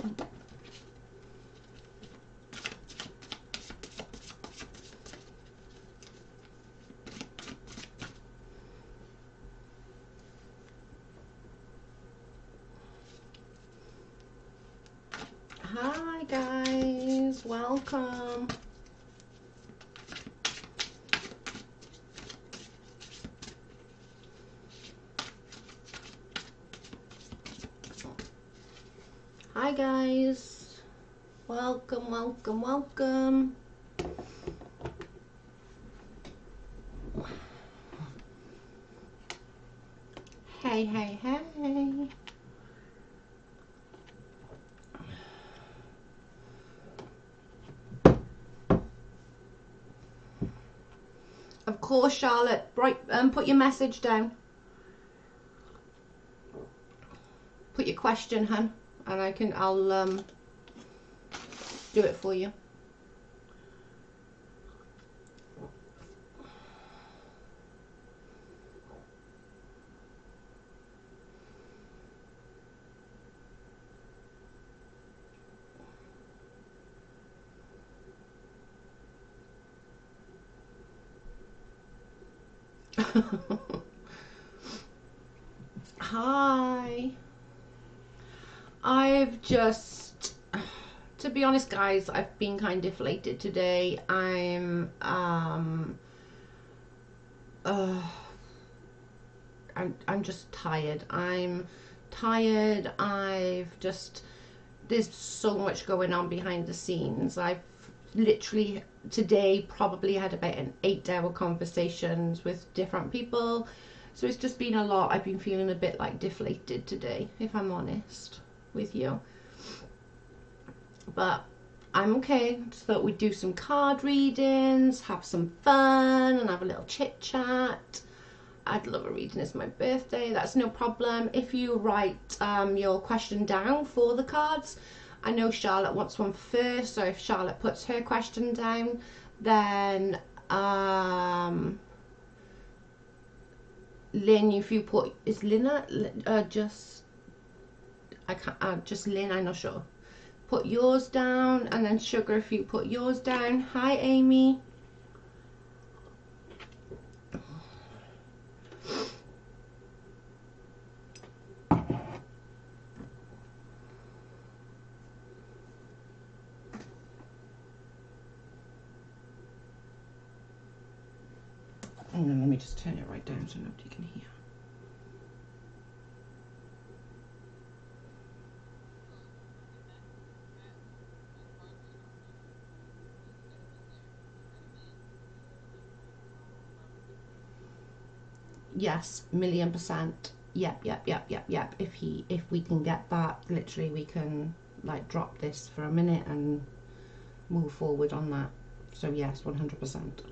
Hi guys, welcome. Hi guys, welcome, welcome, welcome. Hey, hey, hey. Of course, Charlotte, right, put your message down. Put your question, hun, and I'll do it for you. Hi. I've just, to be honest guys, I've been kind of deflated today. I'm just tired. I'm tired. There's so much going on behind the scenes. I've literally today probably had about an 8-hour conversations with different people. So it's just been a lot. I've been feeling a bit like deflated today, if I'm honest with you. But I'm okay. Just thought we'd do some card readings, have some fun, and have a little chit chat. I'd love a reading. It's my birthday. That's no problem. If you write your question down for the cards, I know Charlotte wants one first. So if Charlotte puts her question down, then Lynn, if you put, is Lynn just Lynn, I'm not sure. Put yours down, and then Sugar, if you put yours down. Hi, Amy. And then let me just turn it right down so nobody can hear. Yes, 1,000,000%. Yep. If we can get that, literally we can like drop this for a minute and move forward on that. So yes, 100%.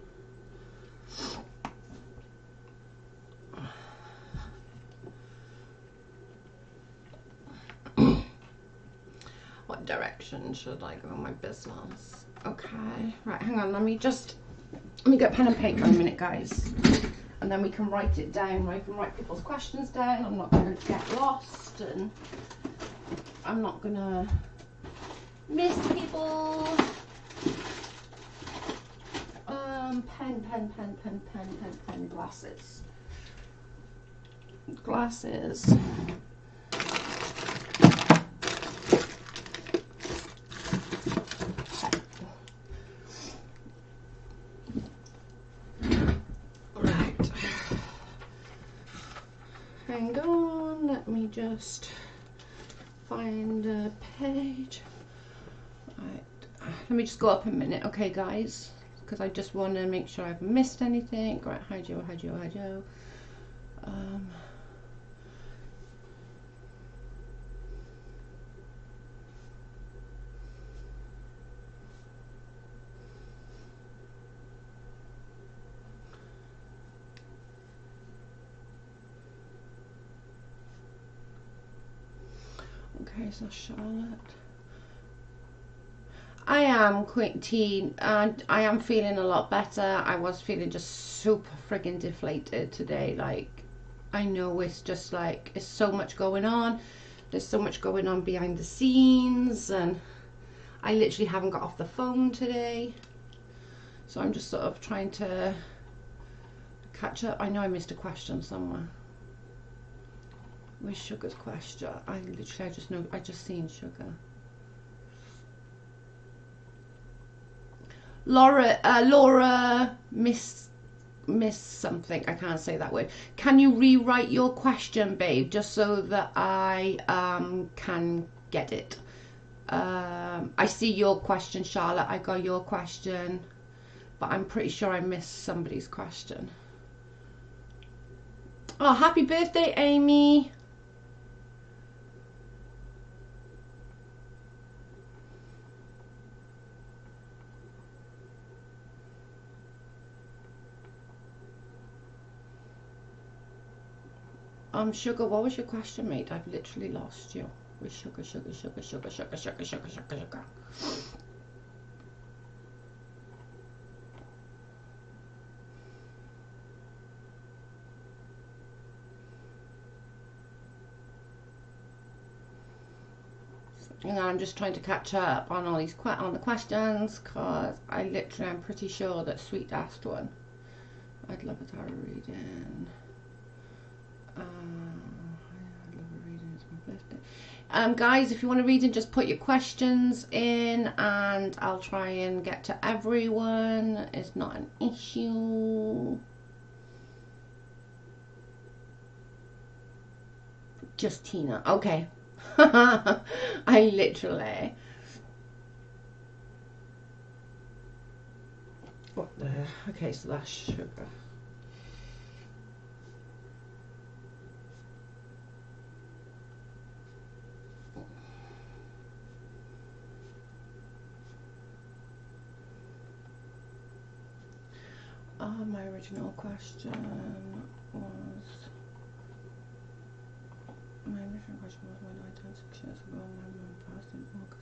What direction should I go in my business? Okay, right, hang on, let me get pen and paper in a minute, guys. And then we can write it down. I can write people's questions down. I'm not going to get lost, and I'm not going to miss people. Pen, glasses. Hang on, let me just find a page. Right, let me just go up a minute, okay guys, because I just want to make sure I haven't missed anything. Right, hi Joe. Okay, so Charlotte. I am Queen Teen, and I am feeling a lot better. I was feeling just super friggin' deflated today. Like, I know it's just like, it's so much going on. There's so much going on behind the scenes, and I literally haven't got off the phone today. So I'm just sort of trying to catch up. I know I missed a question somewhere. Where's Sugar's question? I just seen Sugar. Laura missed something. I can't say that word. Can you rewrite your question, babe, just so that I can get it? I see your question, Charlotte. I got your question, but I'm pretty sure I missed somebody's question. Oh, happy birthday, Amy. Sugar, what was your question, mate? I've literally lost you. With sugar. And I'm just trying to catch up on all these the questions, because I'm pretty sure that Sweet asked one. I'd love a tarot reading. I'd love a reading. It's my birthday. Guys, if you want a reading, just put your questions in, and I'll try and get to everyone. It's not an issue. Justina. Okay. I literally. What the? Okay, so that's Sugar. My original question was. My original question was, when I turned 6 years ago, my mum passed in August.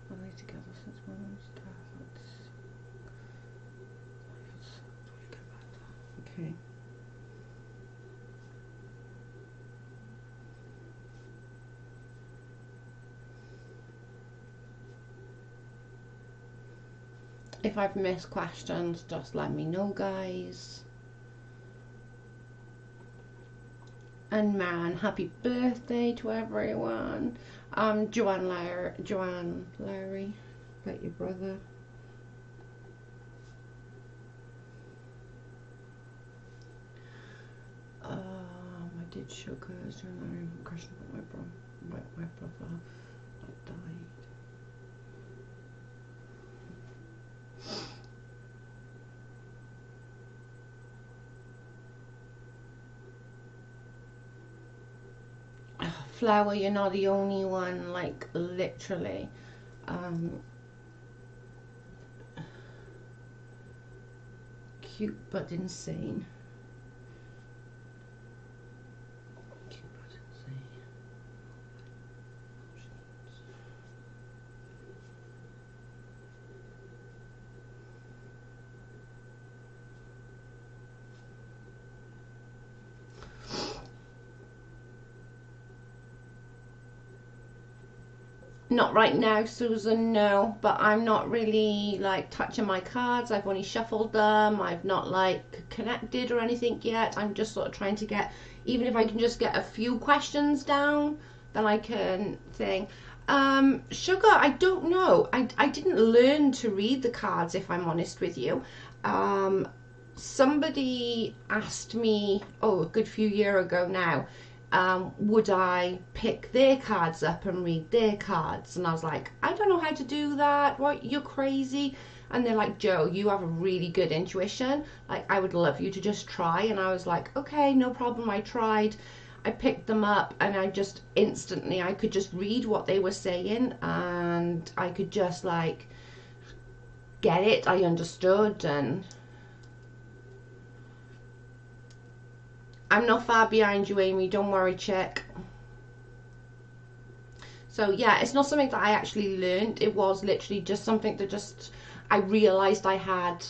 We're living together since my mum's death. Okay. If I've missed questions, just let me know, guys. And man, happy birthday to everyone. Joann Larry, about your brother. I did Sugar's Joann question about my brother that died. Flower, you're not the only one, like literally. Cute but insane. Cute but insane. Not right now, Susan, no, but I'm not really like touching my cards. I've only shuffled them. I've not like connected or anything yet. I'm just sort of trying to get, even if I can just get a few questions down, then I can think. Sugar, I don't know. I didn't learn to read the cards, if I'm honest with you. Somebody asked me, a good few years ago now, would I pick their cards up and read their cards? And I was like, I don't know how to do that. What, you're crazy? And they're like, Jo, you have a really good intuition. Like, I would love you to just try. And I was like, okay, no problem. I tried. I picked them up, and I just instantly, I could just read what they were saying, and I could just like get it. I understood, and I'm not far behind you, Amy. Don't worry, chick. So yeah, it's not something that I actually learned. It was literally just something that just I realized I had,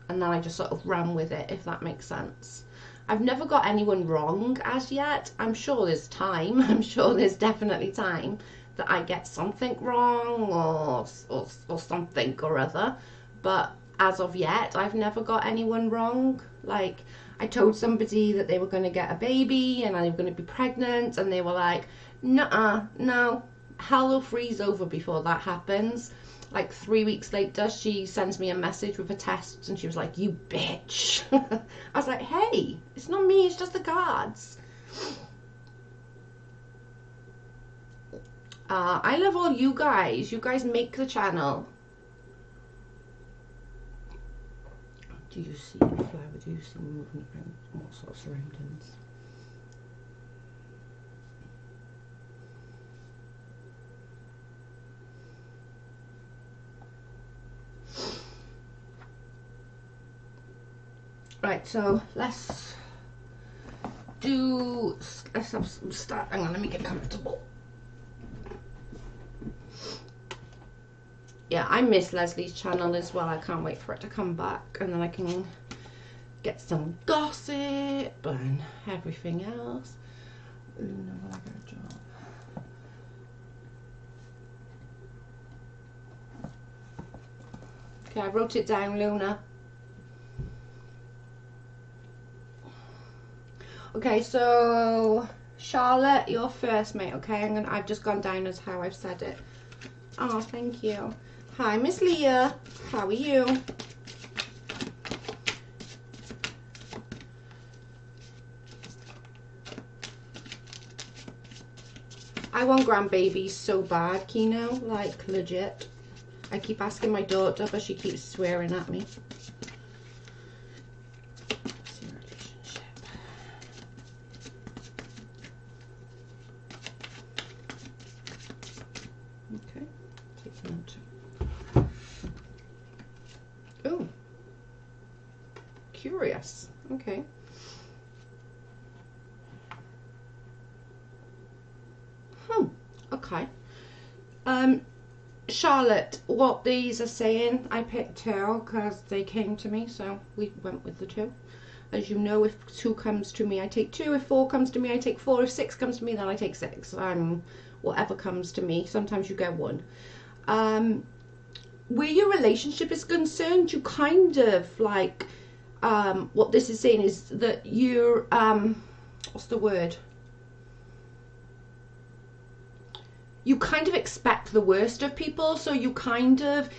and then I just sort of ran with it, if that makes sense. I've never got anyone wrong as yet. I'm sure there's time. I'm sure there's definitely time that I get something wrong or something or other. But as of yet, I've never got anyone wrong. Like, I told somebody that they were going to get a baby and I was going to be pregnant, and they were like, nuh-uh, no, hell will freeze over before that happens. Like 3 weeks later, she sends me a message with a test, and she was like, you bitch. I was like, hey, it's not me, it's just the cards. I love all you guys. You guys make the channel. Do you see the flower? Do you see moving around? What sort of surroundings? Right, so let's have some start. Hang on, let me get comfortable. Yeah, I miss Leslie's channel as well. I can't wait for it to come back, and then I can get some gossip and everything else. Luna, will I get a job? Okay, I wrote it down, Luna. Okay, so Charlotte, you're first, mate. Okay, I've just gone down as how I've said it. Oh, thank you. Hi, Miss Leah. How are you? I want grandbabies so bad, Kino. Like, legit. I keep asking my daughter, but she keeps swearing at me. Okay, take note. Oh, curious. Okay. Okay. Charlotte, what these are saying, I picked two because they came to me, so we went with the two. As you know, if two comes to me, I take two. If four comes to me, I take four. If six comes to me, then I take six. Whatever comes to me. Sometimes you get one. Where your relationship is concerned, you kind of like, what this is saying is that you're, what's the word? You kind of expect the worst of people, so you kind of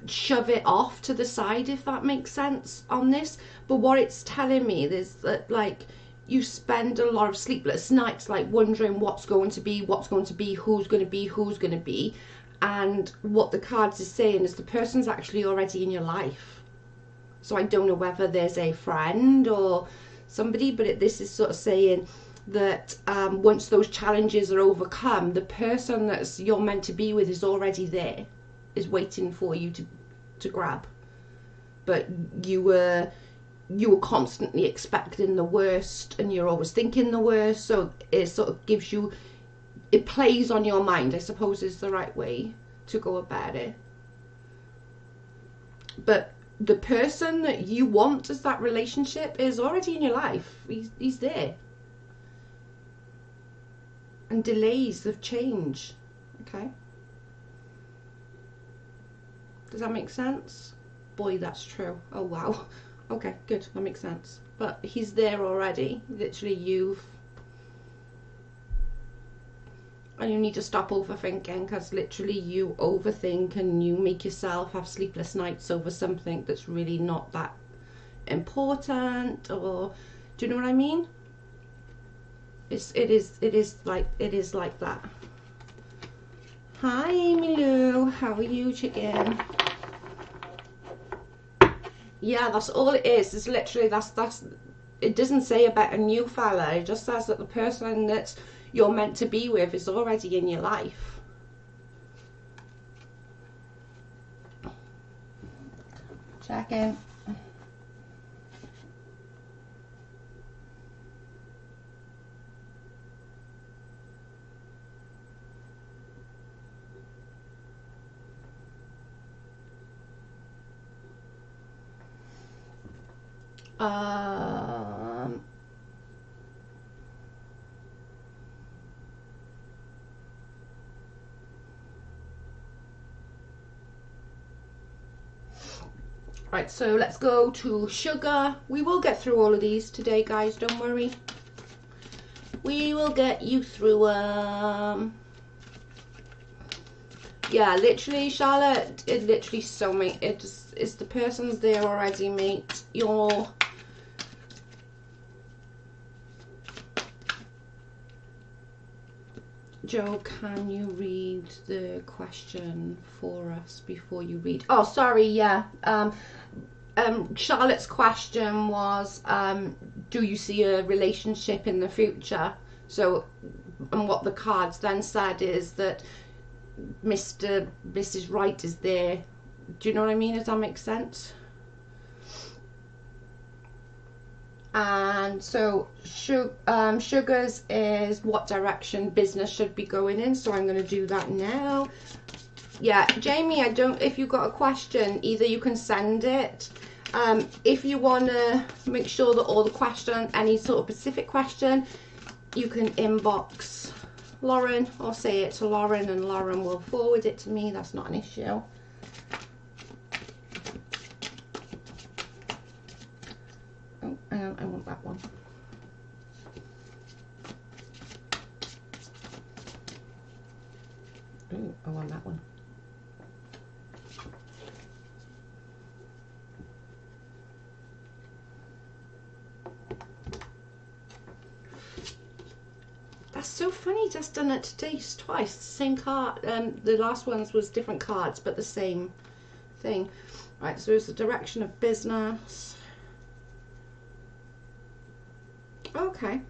shove it off to the side, if that makes sense on this. But what it's telling me is that, like, you spend a lot of sleepless nights, like, wondering what's going to be, who's going to be. And what the cards is saying is the person's actually already in your life. So I don't know whether there's a friend or somebody, but this is sort of saying that once those challenges are overcome, the person that you're meant to be with is already there, is waiting for you to grab. But you were constantly expecting the worst, and you're always thinking the worst, so it sort of gives you, it plays on your mind, I suppose is the right way to go about it. But the person that you want as that relationship is already in your life. He's there. And delays of change. Okay, does that make sense? Boy, that's true. Oh wow. Okay, good, that makes sense. But he's there already. Literally, and you need to stop overthinking, because literally you overthink and you make yourself have sleepless nights over something that's really not that important. Or do you know what I mean? It is like that. Hi, Amy Lou. How are you, chicken? Yeah, that's all it is. It's literally that's. It doesn't say about a new fella. It just says that the person that you're meant to be with is already in your life. Check in. Right, so let's go to sugar. We will get through all of these today, guys, don't worry. We will get you through yeah, literally, Charlotte, it literally so mate, it's the person's there already, mate. You're Joe, can you read the question for us before you read? Oh, sorry, yeah. Charlotte's question was, do you see a relationship in the future? So, and what the cards then said is that Mrs. Right is there. Do you know what I mean? Does that make sense? And so sugars is what direction business should be going in. So I'm going to do that now. Yeah, Jamie, I don't, if you've got a question, either you can send it. If you want to make sure that all the question, any sort of specific question, you can inbox Lauren or say it to Lauren and Lauren will forward it to me. That's not an issue. Oh, I want that one. Oh, I want that one. That's so funny, just done it today twice. Same card. The last ones was different cards, but the same thing. Right, so it's the direction of business. Okay.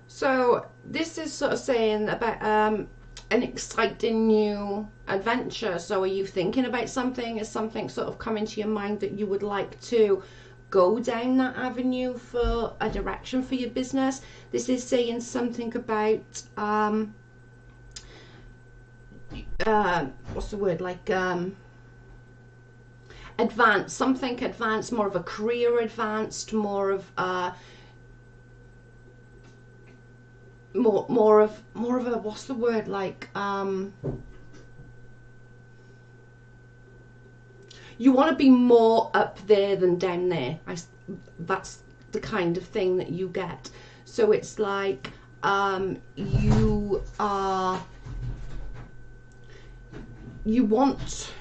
So this is sort of saying about an exciting new adventure. So are you thinking about something? Is something sort of coming to your mind that you would like to go down that avenue for a direction for your business? This is saying something about what's the word, like advanced, something advanced, more of a career advanced, more of more of a, what's the word, like you want to be more up there than down there. That's the kind of thing that you get. So it's like you want,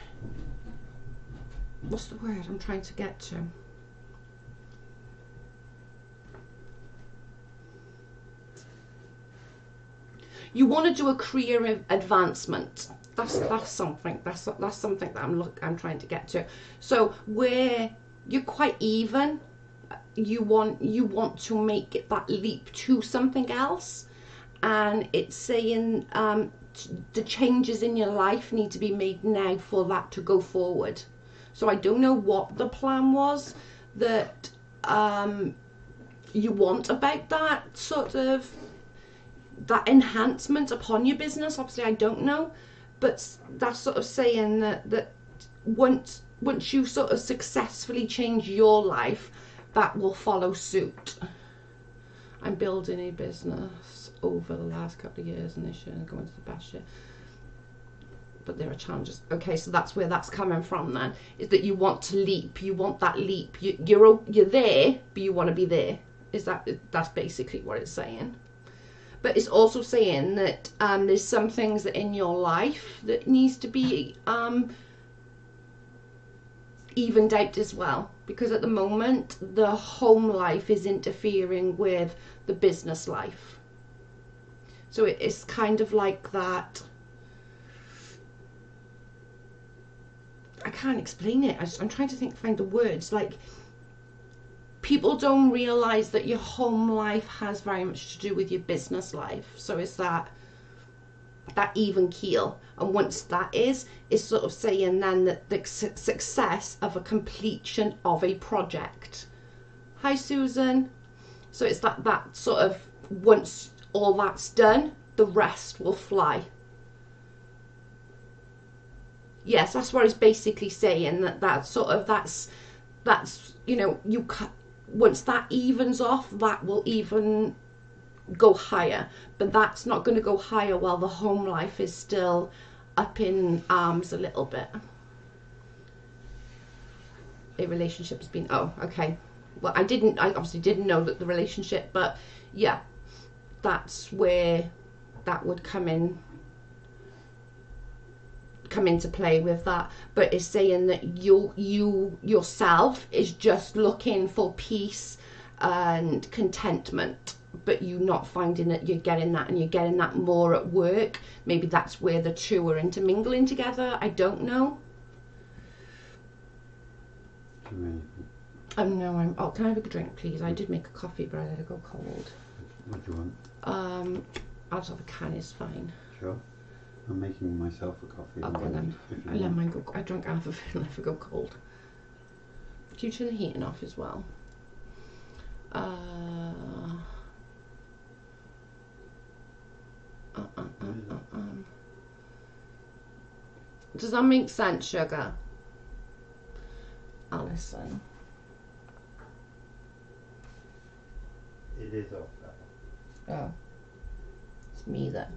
what's the word I'm trying to get to? You want to do a career advancement. That's something. That's something that I'm trying to get to. So where you're quite even, you want to make it that leap to something else, and it's saying the changes in your life need to be made now for that to go forward. So I don't know what the plan was that you want about that sort of, that enhancement upon your business. Obviously I don't know, but that's sort of saying that once you sort of successfully change your life, that will follow suit. I'm building a business over the last couple of years, and this year and going to the best year, but there are challenges. Okay, so that's where that's coming from then, is that you want to leap, you want that leap, you're there, but you want to be there. That's basically what it's saying. But it's also saying that there's some things that in your life that needs to be evened out as well, because at the moment the home life is interfering with the business life. So it's kind of like that. I can't explain it. I'm trying to find the words. Like, people don't realize that your home life has very much to do with your business life. So it's that even keel, and once that is sort of saying then that the success of a completion of a project. Hi Susan. So it's that sort of, once all that's done, the rest will fly. Yes, that's what it's basically saying, that's you know, once that evens off, that will even go higher, but that's not going to go higher while the home life is still up in arms a little bit. a relationship has been, oh, okay. Well, I obviously didn't know that the relationship, but yeah, that's where that would come into play with that. But it's saying that you yourself is just looking for peace and contentment, but you're not finding that you're getting that, and you're getting that more at work. Maybe that's where the two are intermingling together. I don't know. Oh no, oh, can I have a drink, please? I did make a coffee, but I let it go cold. What do you want? I'll just have a can, it's fine. Sure. I'm making myself a coffee. Okay then. I let mine go. I drank half of it and let it go cold. Can you turn the heating off as well? Does that make sense, sugar? Alison. It is off that. Oh. It's me then.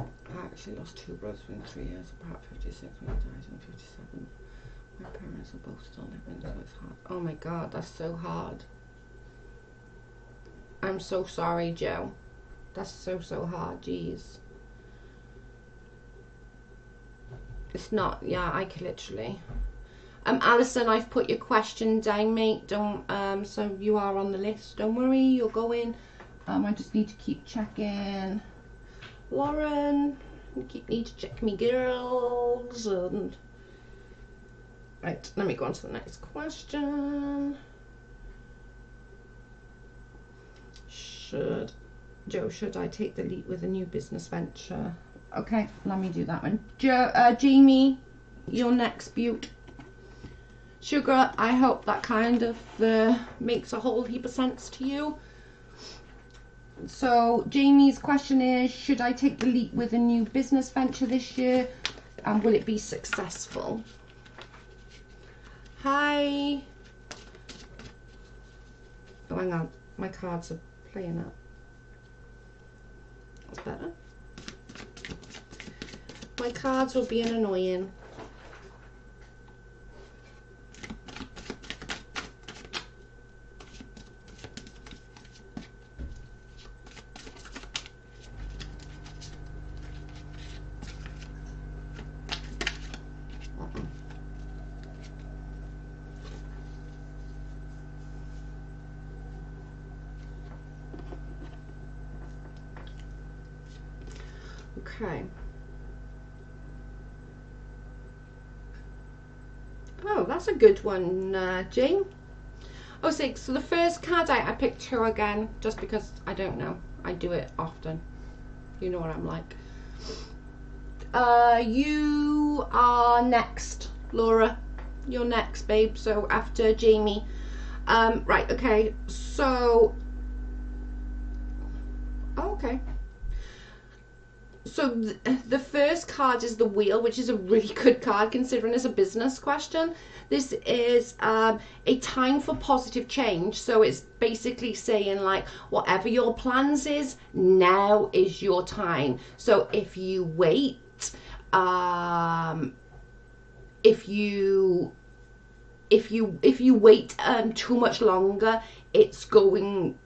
I actually lost two brothers within 3 years apart, 56 when I died and 57. My parents are both still living, so it's hard. Oh my god, that's so hard. I'm so sorry, Joe. That's so hard, jeez. It's not, yeah, I could literally. Alison, I've put your question down, mate. Don't, so you are on the list. Don't worry, you're going. I just need to keep checking. Lauren, need to check me girls. And right, let me go on to the next question. Should I take the leap with a new business venture? Okay, let me do that one. Jamie, you're next, beaut. Sugar, I hope that kind of makes a whole heap of sense to you. So Jamie's question is, should I take the leap with a new business venture this year, and will it be successful? Hi. Oh, hang on, my cards are playing up. That's better. My cards were being annoying. Okay. Oh, that's a good one, Jane. Oh, so the first card I picked two again, just because I don't know. I do it often. You know what I'm like. You are next, Laura. You're next, babe. So after Jamie. Right, okay. So... Oh, okay. So the first card is the wheel, which is a really good card considering it's a business question. This is a time for positive change. So it's basically saying, like, whatever your plans is, now is your time. So if you wait, if you wait too much longer, it's going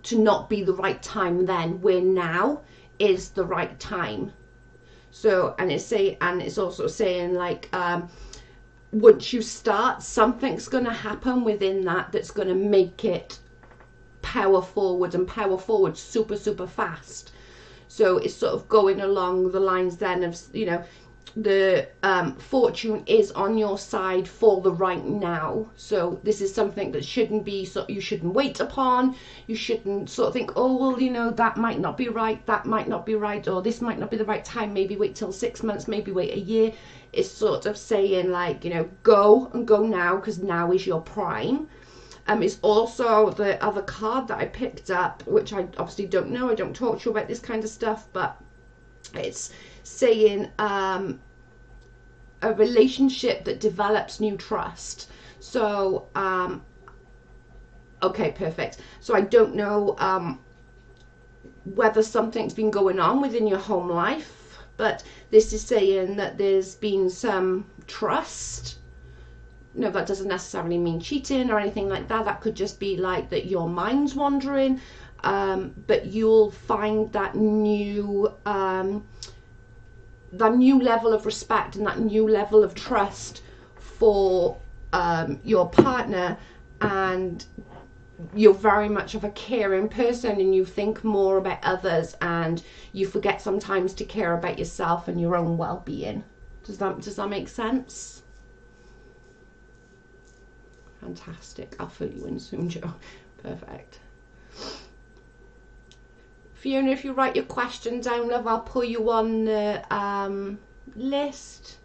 to not be the right time then, where now is the right time. So, and it's also saying, like, once you start, something's going to happen within that's going to make it power forward super fast. So it's sort of going along the lines then of, you know, the fortune is on your side for the right now. So this is something that shouldn't be, so you shouldn't wait upon. You shouldn't sort of think, oh well, you know, that might not be right, that might not be right, or this might not be the right time, maybe wait till 6 months, maybe wait a year. It's sort of saying, like, you know, go now, because now is your prime. It's also the other card that I picked up, which I obviously don't know, I don't talk to you about this kind of stuff, but it's saying a relationship that develops new trust. So, okay, perfect. So I don't know whether something's been going on within your home life, but this is saying that there's been some trust. No, that doesn't necessarily mean cheating or anything like that. That could just be like that your mind's wandering, but you'll find that new level of respect and that new level of trust for your partner, and you're very much of a caring person and you think more about others and you forget sometimes to care about yourself and your own well-being. Does that make sense? Fantastic. I'll fill you in soon, Joe. Perfect. Fiona, if you write your question down, love, I'll put you on the list.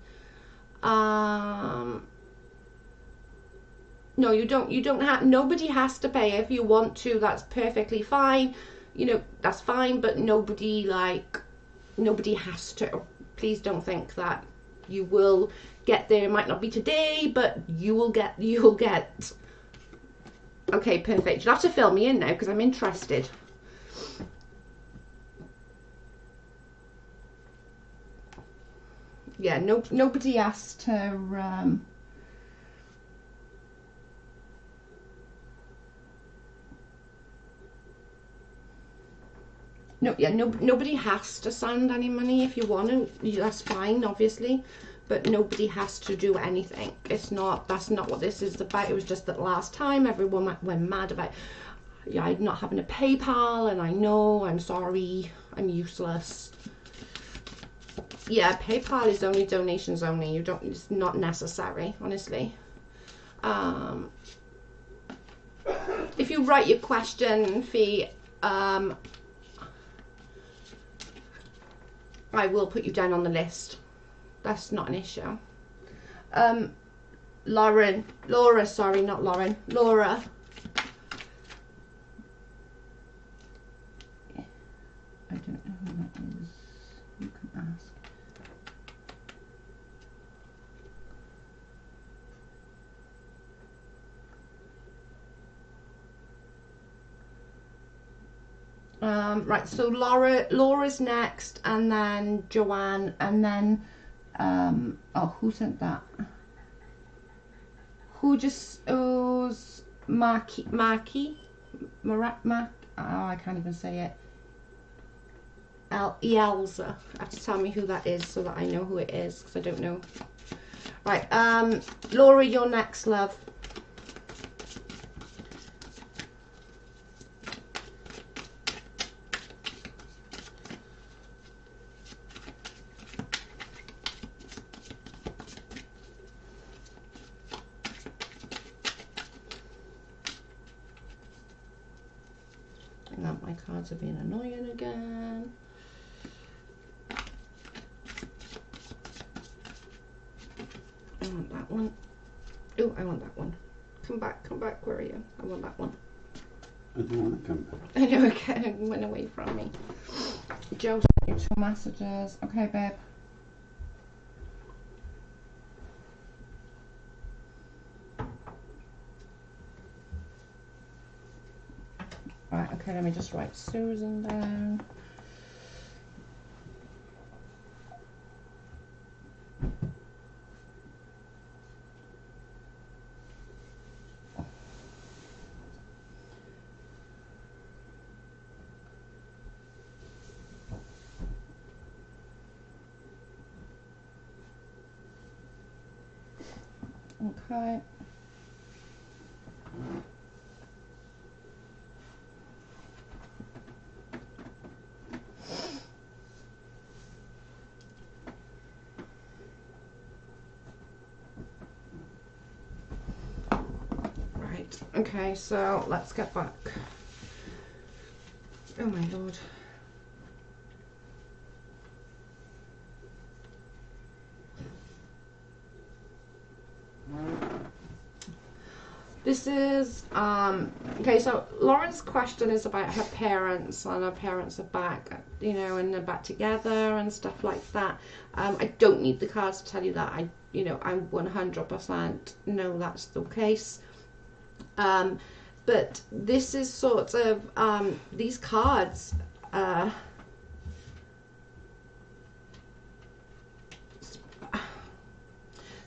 No, you don't have, nobody has to pay. If you want to, that's perfectly fine. You know, that's fine, but nobody has to. Please don't think that you will get there. It might not be today, but you'll get. Okay, perfect. You'll have to fill me in now because I'm interested. Yeah, nobody has to nobody has to send any money. If you want to, that's fine, obviously, but nobody has to do anything. That's not what this is about. It was just that last time everyone went mad about not having a PayPal, and I know, I'm sorry, I'm useless. Yeah, PayPal is only donations only. It's not necessary, honestly. If you write your question, Fee, I will put you down on the list. That's not an issue. Laura, sorry, not Lauren. Laura. I don't know who that is. You can ask. Right, so Laura's next, and then Joann, and then oh, who sent that? Who just owes Marky? Oh, I can't even say it. Elsa. Have to tell me who that is so that I know who it is, because I don't know. Right, Laura, you're next, love. Now my cards are being annoying again. I want that one. Oh, I want that one. Come back, where are you? I want that one. I don't want to come back. I know, it went away from me. Joe sent you 2 messages. Okay, babe. Right, okay, let me just write Susan down. Okay. Right, okay, so let's get back. Oh my lord. This is, okay, so Lauren's question is about her parents, and her parents are back, you know, and they're back together and stuff like that. I don't need the cards to tell you that. I 100% know that's the case. But this is sort of, these cards,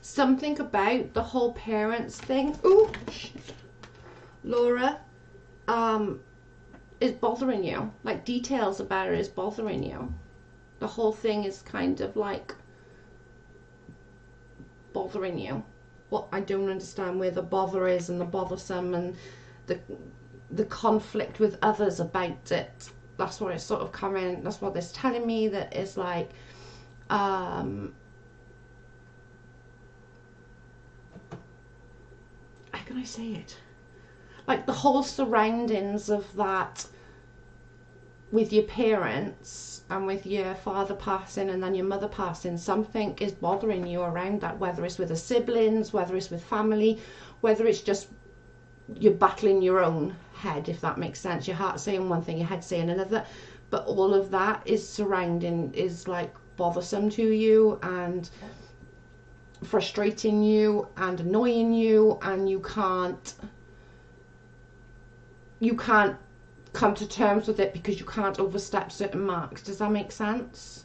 something about the whole parents thing. Ooh, shit. Laura, is bothering you. Like, details about it is bothering you. The whole thing is kind of like bothering you. Well, I don't understand where the bother is, and the bothersome, and the conflict with others about it. That's what it's sort of coming. That's what it's telling me, that is like, how can I say it? Like the whole surroundings of that with your parents and with your father passing and then your mother passing, something is bothering you around that, whether it's with the siblings, whether it's with family, whether it's just you're battling your own head, if that makes sense. Your heart saying one thing, your head saying another, but all of that is surrounding, is like bothersome to you and frustrating you and annoying you, and you can't come to terms with it because you can't overstep certain marks. Does that make sense?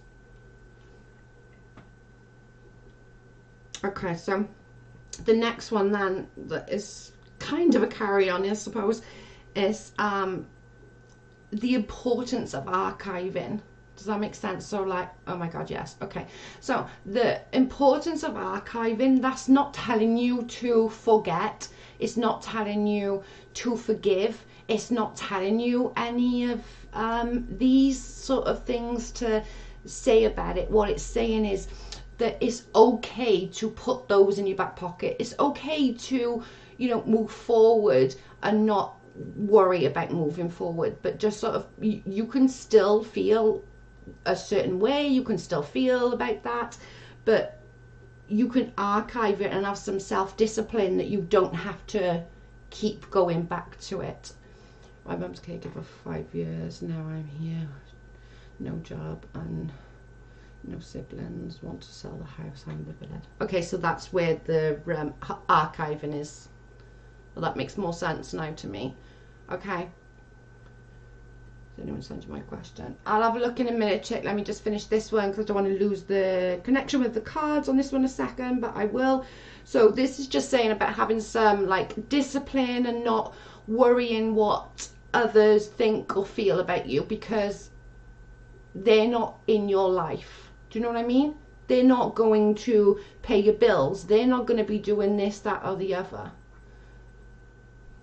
Okay, so the next one then, that is kind of a carry on, I suppose, is the importance of archiving. Does that make sense? So like, oh my god, yes. Okay, so the importance of archiving, that's not telling you to forget, it's not telling you to forgive, it's not telling you any of these sort of things to say about it. What it's saying is that it's okay to put those in your back pocket. It's okay to, move forward and not worry about moving forward, but just sort of, you can still feel a certain way, you can still feel about that, but you can archive it and have some self-discipline that you don't have to keep going back to it. My mum's caregiver for 5 years, now I'm here, no job and no siblings, want to sell the house, I'm living it. Okay, so that's where the archiving is. Well, that makes more sense now to me. Okay. Did anyone send you my question? I'll have a look in a minute, check. Let me just finish this one because I don't want to lose the connection with the cards on this one a second, but I will. So this is just saying about having some like discipline and not worrying what others think or feel about you, because they're not in your life. Do you know what I mean? They're not going to pay your bills. They're not going to be doing this, that, or the other.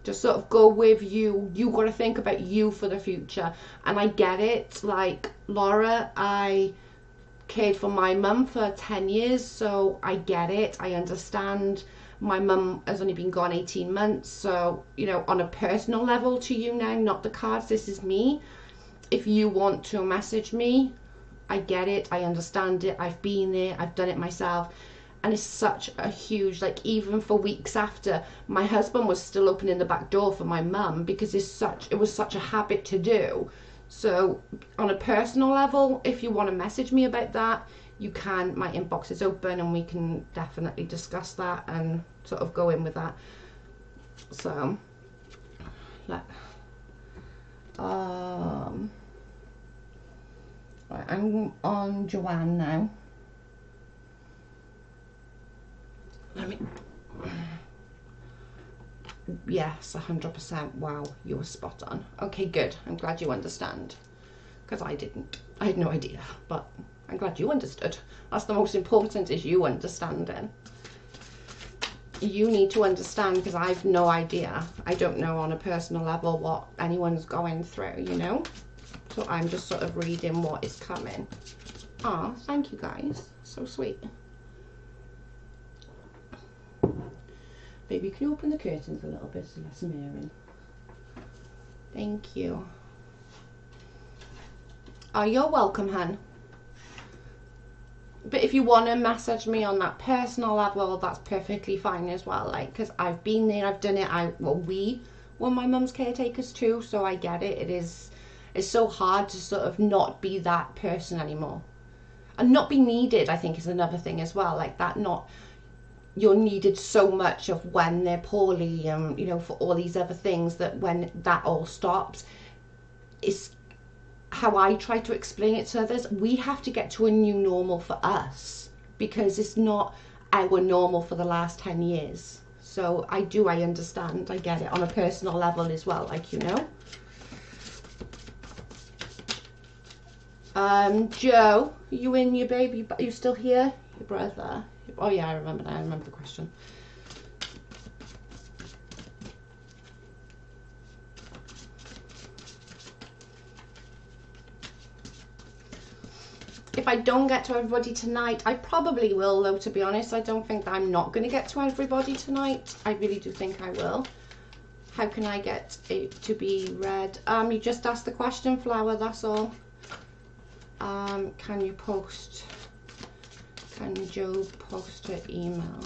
Just sort of go with you. You got to think about you for the future. And I get it. Like Laura, I cared for my mum for 10 years, so I get it. I understand. My mum has only been gone 18 months, so on a personal level to you now, not the cards, this is me. If you want to message me, I get it, I understand it, I've been there, I've done it myself. And it's such a huge, like, even for weeks after, my husband was still opening the back door for my mum because it was such a habit to do. So on a personal level, if you want to message me about that, you can. My inbox is open and we can definitely discuss that and sort of go in with that. So right, I'm on Joann now. Yes, 100%. Wow, you were spot on. Okay, good. I'm glad you understand, because I didn't. I had no idea, but I'm glad you understood. That's the most important, is you understanding. You need to understand, because I've no idea. I don't know on a personal level what anyone's going through, So I'm just sort of reading what is coming. Ah, thank you guys. So sweet. Baby, can you open the curtains a little bit so less mirroring? Thank you. Oh, you're welcome, hun. But if you want to message me on that personal level, that's perfectly fine as well. Like, because I've been there, I've done it. We were my mum's caretakers too, so I get it. It's so hard to sort of not be that person anymore, and not be needed. I think is another thing as well. Like that, not you're needed so much of when they're poorly, you know, for all these other things, that when that all stops, it's how I try to explain it to others. We have to get to a new normal for us, because it's not our normal for the last 10 years. So I understand, I get it on a personal level as well, like, you know. Joe, you in your baby? You still here? Your brother? Oh yeah, I remember now. I remember the question. If I don't get to everybody tonight, I probably will though, to be honest. I don't think that I'm not going to get to everybody tonight. I really do think I will. How can I get it to be read? You just asked the question, Flower, that's all. Can Joe post her email?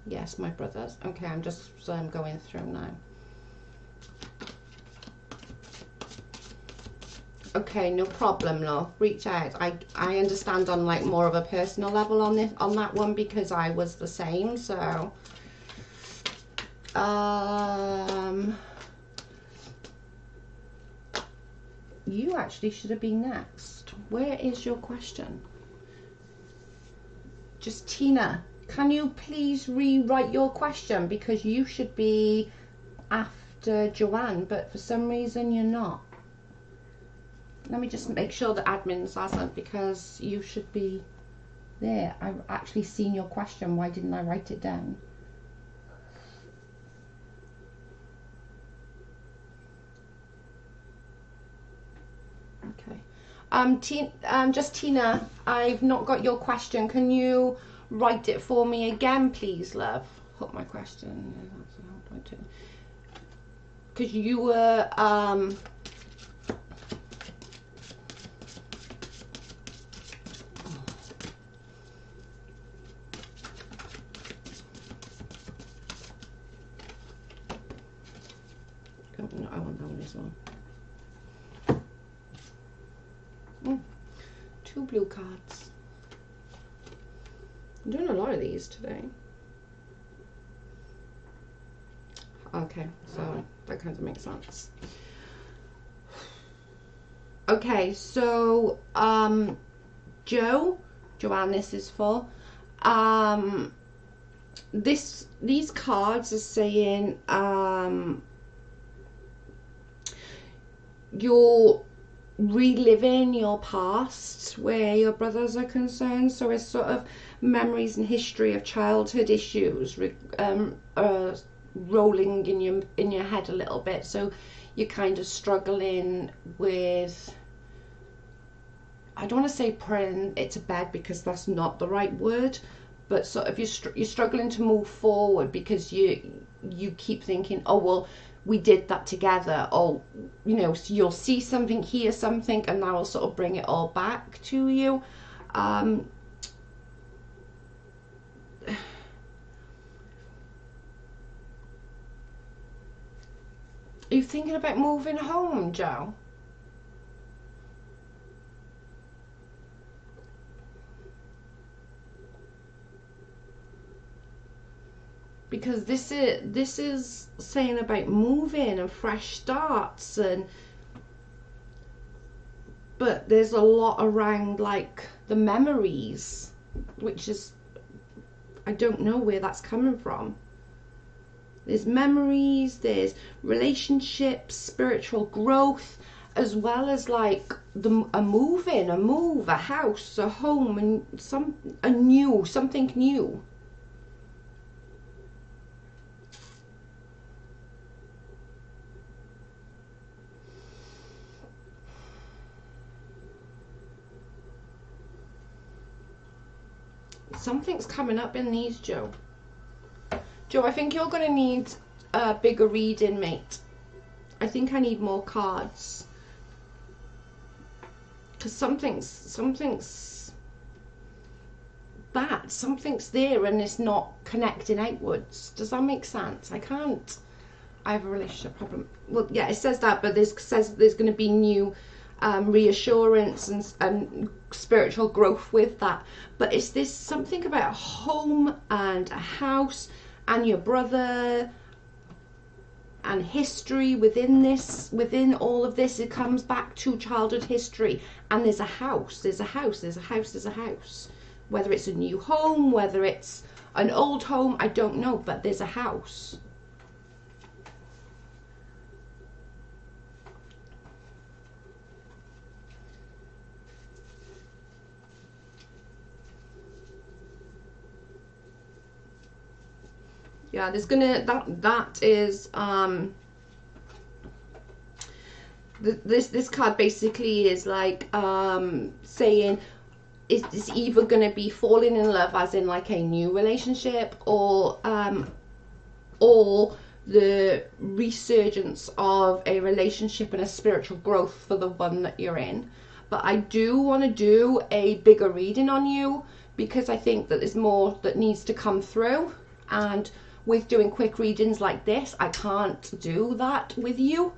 Yes, my brothers. Okay, I'm just going through now. Okay, no problem, love. Reach out. I understand on like more of a personal level on that one, because I was the same. So you actually should have been next. Where is your question? Justina, can you please rewrite your question, because you should be after Joann, but for some reason you're not. Let me just make sure the admins hasn't, because you should be there. I've actually seen your question. Why didn't I write it down? Okay. Justina, I've not got your question. Can you write it for me again, please, love? Hope my question. Because you were no, I want that one as well. 2 blue cards. I'm doing a lot of these today. Okay, so that kind of makes sense. Okay, so Joann, this is for these cards are saying you're reliving your past where your brothers are concerned. So it's sort of memories and history of childhood issues rolling in your head a little bit. So you're kind of struggling with, I don't want to say putting it to bed, because that's not the right word, but sort of you're struggling to move forward, because you keep thinking, oh well, we did that together, or you know, so you'll see something, hear something, and that will sort of bring it all back to you. Are you thinking about moving home, Joe? Because this is saying about moving and fresh starts, but there's a lot around like the memories, which is, I don't know where that's coming from. There's memories, there's relationships, spiritual growth, as well as like a move, a house, a home, and something new. Something's coming up in these, Joe. Joe, I think you're going to need a bigger reading, mate. I think I need more cards. Because something's bad. Something's there and it's not connecting outwards. Does that make sense? I have a relationship problem. Well, yeah, it says that, but this says there's going to be new reassurance and spiritual growth with that. But is this something about a home and a house and your brother and history within this, within all of this? It comes back to childhood history, and there's a house, there's a house, there's a house, there's a house. Whether it's a new home, whether it's an old home, I don't know, but there's a house. Yeah, there's gonna, that is this card basically is like saying it's either gonna be falling in love, as in like a new relationship, or the resurgence of a relationship and a spiritual growth for the one that you're in. But I do want to do a bigger reading on you, because I think that there's more that needs to come through, and with doing quick readings like this, I can't do that with you.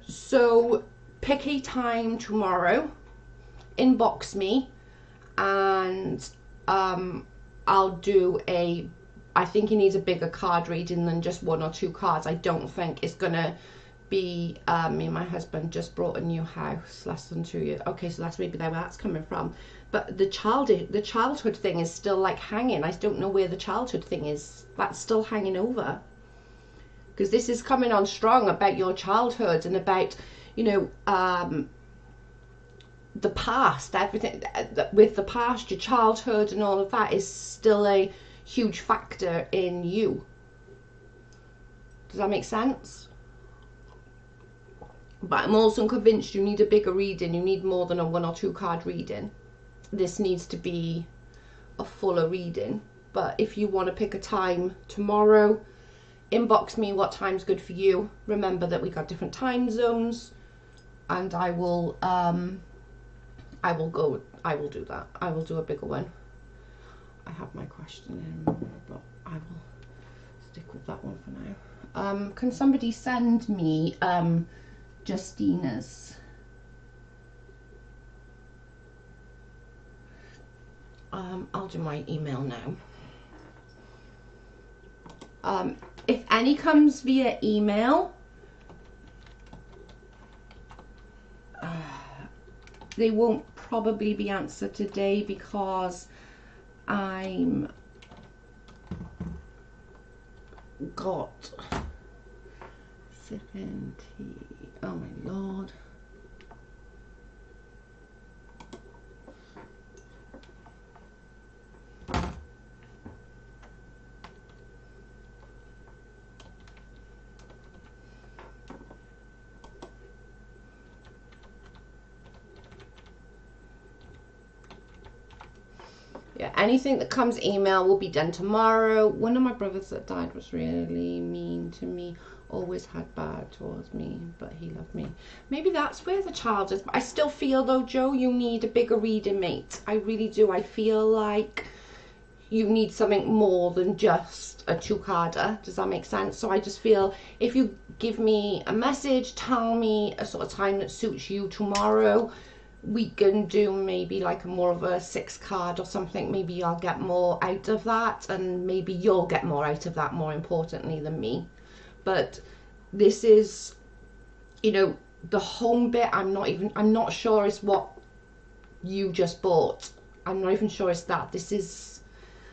So pick a time tomorrow, inbox me, and I'll do a, I think he needs a bigger card reading than just 1 or 2 cards. I don't think it's gonna be me and my husband just bought a new house less than 2 years. Okay, so that's maybe where that's coming from. But the childhood thing is still like hanging. I don't know where the childhood thing is. That's still hanging over. Because this is coming on strong about your childhood and about, you know, the past, everything with the past, your childhood and all of that is still a huge factor in you. Does that make sense? But I'm also convinced you need a bigger reading. You need more than a 1 or 2 card reading. This needs to be a fuller reading. But if you want to pick a time tomorrow, inbox me what time's good for you. Remember that we got different time zones, and I will do that. I will do a bigger one. I have my question in, but I will stick with that one for now. Can somebody send me Justina's I'll do my email now. If any comes via email, they won't probably be answered today because I'm got sipping tea. Oh my lord. Yeah, anything that comes email will be done tomorrow. One of my brothers that died was really mean to me, always had bad towards me, but he loved me. Maybe that's where the child is. But I still feel though, Joe, you need a bigger reading, mate. I really do. I feel like you need something more than just a 2-carder. Does that make sense? So I just feel if you give me a message, tell me a sort of time that suits you tomorrow, we can do maybe like a more of a 6-card or something. Maybe I'll get more out of that, and maybe you'll get more out of that, more importantly, than me. But this is, you know, the home bit, I'm not sure it's what you just bought. I'm not even sure it's that. This is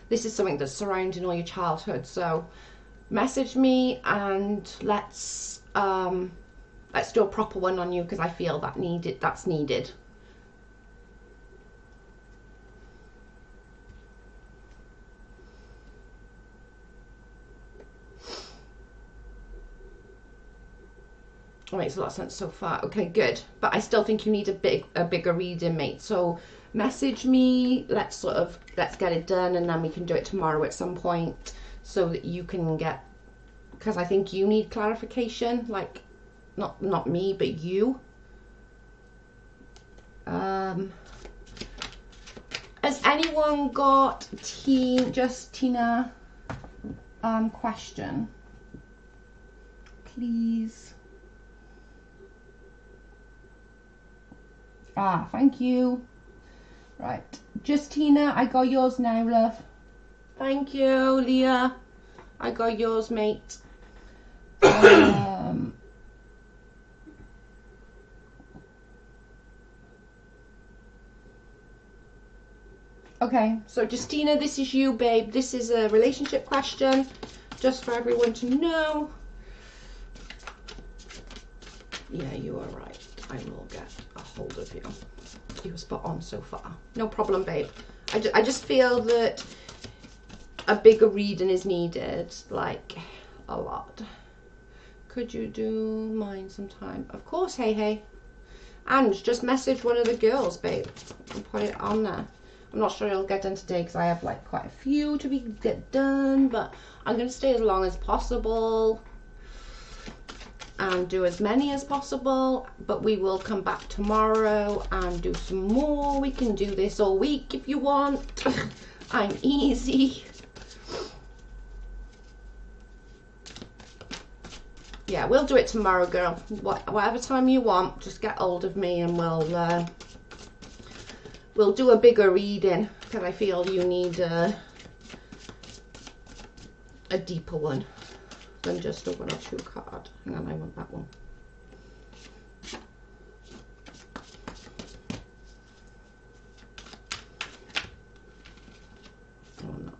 something that's surrounding all your childhood. So message me and let's do a proper one on you, because I feel that's needed. All right, so that's sense so far. Okay, good. But I still think you need a bigger reading, mate. So message me. Let's get it done, and then we can do it tomorrow at some point, so that you can get because I think you need clarification, like not me, but you. Has anyone got Justina question? Please. Ah, thank you. Right, Justina, I got yours now, love. Thank you, Leah. I got yours, mate. Okay, so Justina, this is you, babe. This is a relationship question, just for everyone to know. Yeah, you are right. I will get a hold of you. You were spot on so far. No problem, babe. I just feel that a bigger reading is needed, like a lot. Could you do mine sometime? Of course, hey. And just message one of the girls, babe, and put it on there. I'm not sure it'll get done today because I have like quite a few to get done, but I'm going to stay as long as possible and do as many as possible. But we will come back tomorrow and do some more. We can do this all week if you want. I'm easy. Yeah, we'll do it tomorrow, girl. Whatever time you want, just get hold of me and we'll do a bigger reading because I feel you need a deeper one than just a 1 or 2 card. Hang on, I want that one. Oh, no.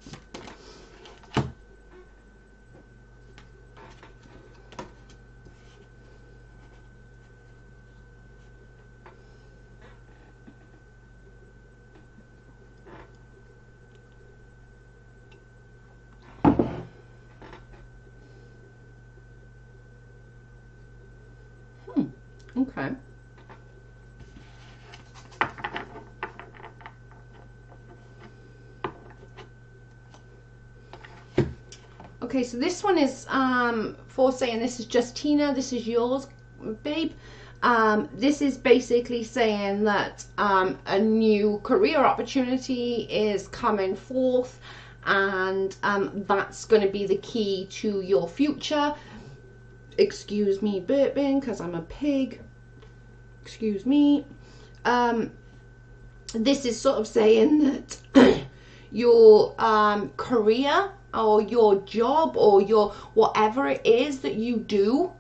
Okay. Okay, so this one is for saying, this is Justina, this is yours, babe. This is basically saying that a new career opportunity is coming forth, and that's going to be the key to your future. Excuse me burping because I'm a pig. Excuse me. This is sort of saying that your career or your job or your whatever it is that you do,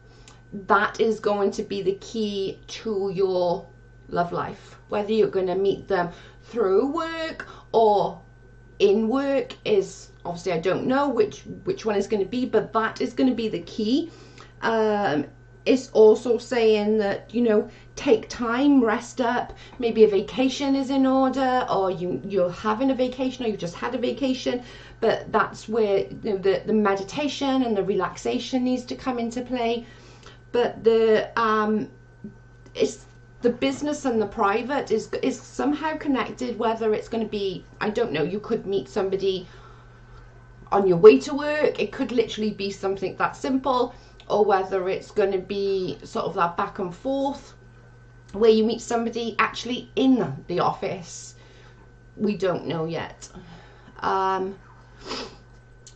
that is going to be the key to your love life. Whether you're going to meet them through work or in work is obviously, I don't know which one is going to be, but that is going to be the key. It's also saying that, you know, take time, rest up. Maybe a vacation is in order, or you're having a vacation, or you've just had a vacation. But that's where, you know, the meditation and the relaxation needs to come into play. But it's the business and the private is somehow connected. Whether it's going to be, I don't know, you could meet somebody on your way to work. It could literally be something that simple, or whether it's going to be sort of that back and forth where you meet somebody actually in the office. We don't know yet.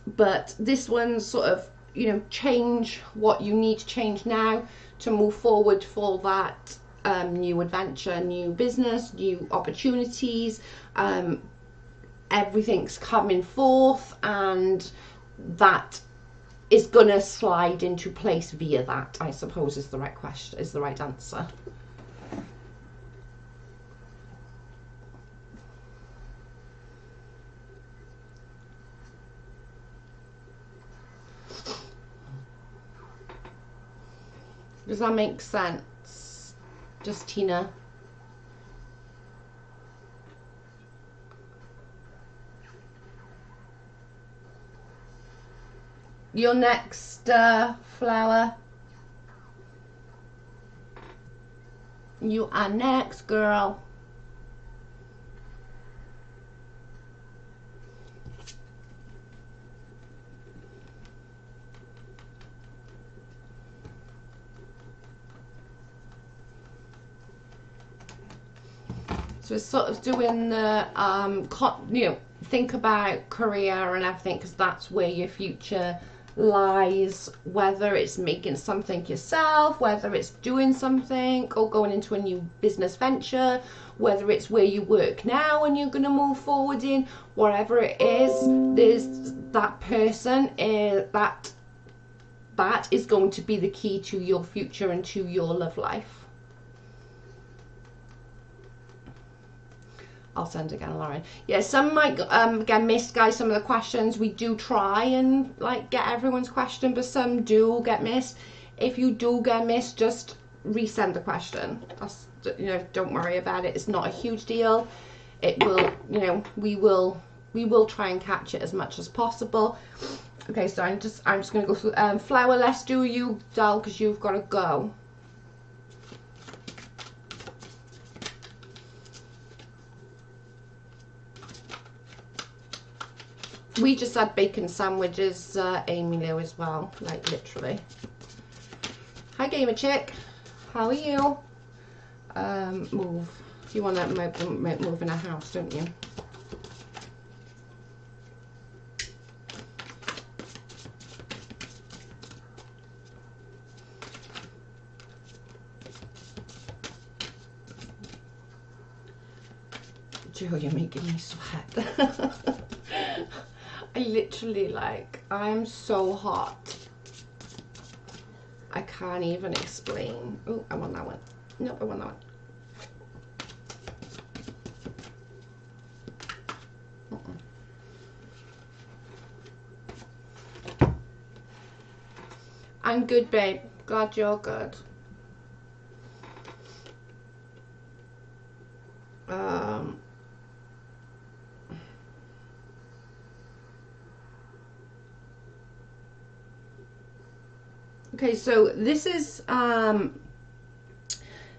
But this one's sort of, you know, change what you need to change now to move forward for that new adventure, new business, new opportunities. Everything's coming forth, and that is gonna slide into place via that, I suppose, is the right question, is the right answer. Does that make sense, Justina? Your next flower. You are next, girl. So it's sort of doing the, you know, think about career and everything, because that's where your future lies, whether it's making something yourself, whether it's doing something or going into a new business venture, whether it's where you work now and you're going to move forward in, whatever it is, there's that person that is going to be the key to your future and to your love life. I'll send again, Lauren. Yeah, some might get missed, guys. Some of the questions, we do try and like get everyone's question, but some do get missed. If you do get missed, just resend the question. That's, you know, don't worry about it. It's not a huge deal. It will, you know, we will try and catch it as much as possible. Okay, so I'm just going to go through Flower. Let's do you, doll, because you've got to go. We just had bacon sandwiches, Amy knew as well, like literally. Hi Gamer Chick, how are you? Move. You want to move in a house, don't you? Joe, you're making me sweat. I literally, like, I'm so hot. I can't even explain. Oh, I want that one. Nope, I want that one. I'm good, babe. Glad you're good. Okay, so this is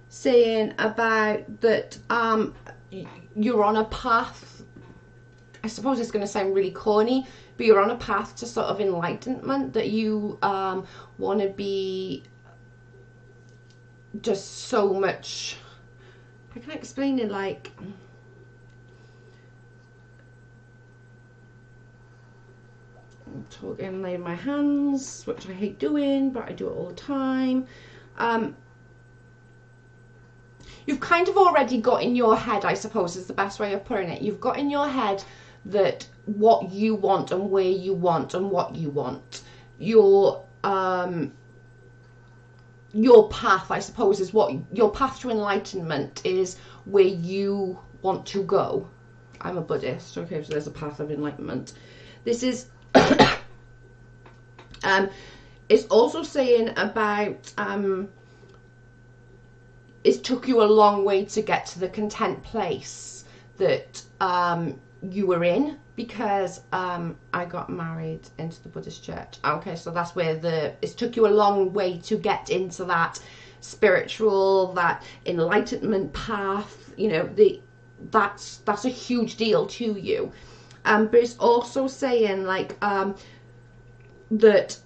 saying about that you're on a path. I suppose it's going to sound really corny, but you're on a path to sort of enlightenment, that you want to be just so much, I can't explain it, like, I'm talking, laying my hands, which I hate doing, but I do it all the time. You've kind of already got in your head, I suppose is the best way of putting it. You've got in your head that what you want and where you want and what you want. Your path, I suppose, is what your path to enlightenment is, where you want to go. I'm a Buddhist, okay, so there's a path of enlightenment. This is it's also saying about it took you a long way to get to the content place that you were in, because I got married into the Buddhist church. Okay, so that's where it took you a long way to get into that spiritual, that enlightenment path, you know, that's a huge deal to you. But it's also saying, like, that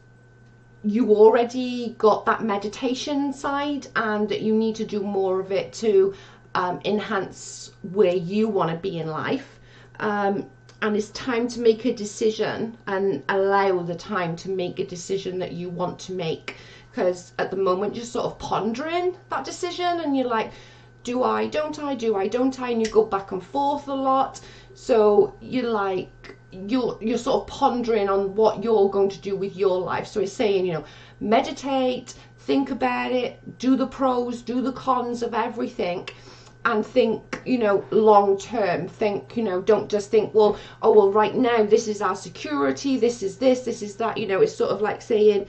you already got that meditation side, and that you need to do more of it to enhance where you want to be in life. And it's time to make a decision, and allow the time to make a decision that you want to make. Because at the moment you're sort of pondering that decision, and you're like, do I, don't I, do I, don't I, and you go back and forth a lot. So you're like, you're sort of pondering on what you're going to do with your life. So it's saying, you know, meditate, think about it, do the pros, do the cons of everything, and think, you know, long term. Think, you know, don't just think, well, oh, well, right now this is our security, this is this is that. You know, it's sort of like saying,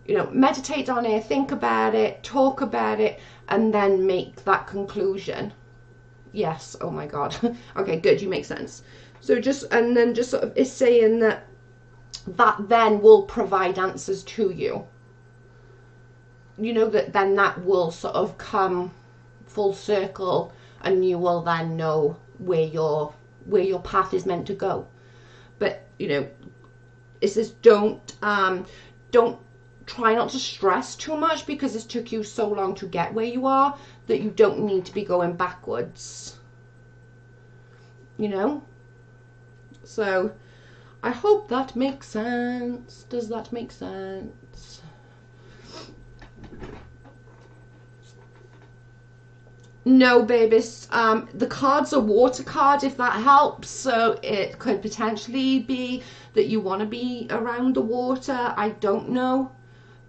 you know, meditate on it, think about it, talk about it, and then make that conclusion. Yes, oh my god. Okay, good, you make sense. So just, and then just sort of is saying that then will provide answers to you. You know, that then that will sort of come full circle, and you will then know where your path is meant to go. But, you know, it says don't try not to stress too much, because it took you so long to get where you are that you don't need to be going backwards. you know? So I hope that makes sense. Does that make sense? No, babies. The card's a water card, if that helps. So it could potentially be that you want to be around the water. I don't know.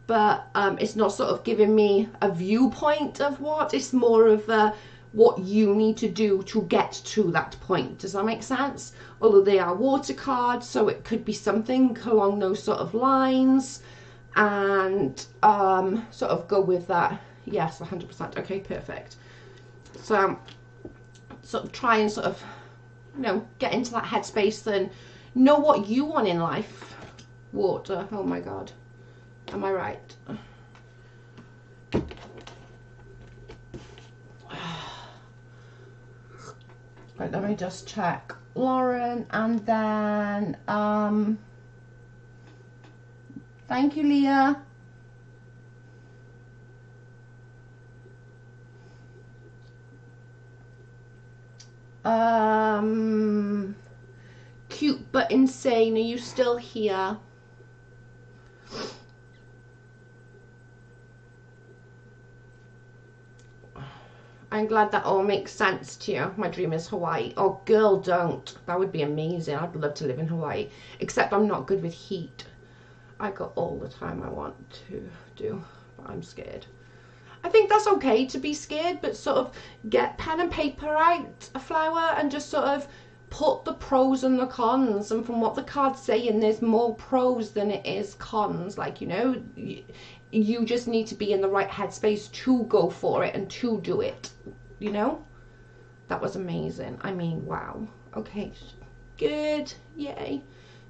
But it's not sort of giving me a viewpoint of what. It's more of what you need to do to get to that point. Does that make sense? Although they are water cards, so it could be something along those sort of lines. And sort of go with that. Yes, 100%. Okay, perfect. So sort of try and sort of, you know, get into that headspace and know what you want in life. Water. Oh my God. Am I right? Right, let me just check. Lauren, and then thank you, Leah. Cute but insane. Are you still here? I'm glad that all makes sense to you. My dream is Hawaii. Oh, girl, don't. That would be amazing. I'd love to live in Hawaii. Except I'm not good with heat. I got all the time I want to do, but I'm scared. I think that's okay to be scared, but sort of get pen and paper out, a flower, and just sort of put the pros and the cons. And from what the card's saying, there's more pros than it is cons. Like, you know, you just need to be in the right headspace to go for it and to do it, you know? That was amazing. I mean, wow. Okay, good. Yay.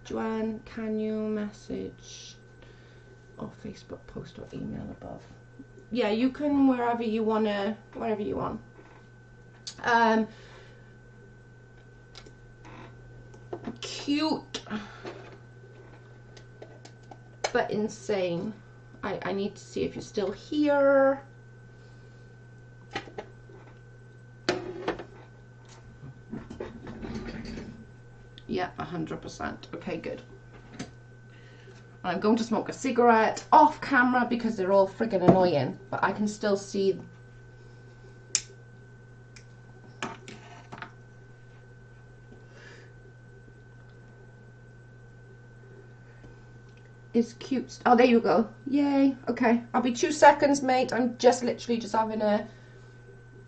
Joann, can you message or Facebook post or email above? Yeah, you can wherever you want to, wherever you want. Cute but insane. I need to see if you're still here. Yeah, 100%. Okay, good. I'm going to smoke a cigarette off camera because they're all friggin' annoying, but I can still see. Is cute. Oh, there you go. Yay. Okay, I'll be 2 seconds, mate. I'm just literally just having a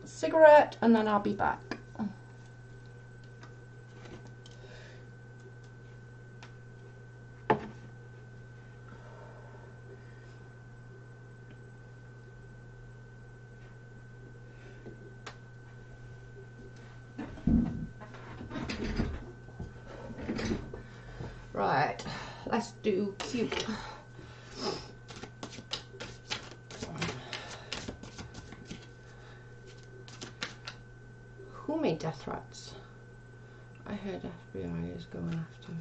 cigarette and then I'll be back. Right, let's do cute. Who made death threats? I heard FBI is going after.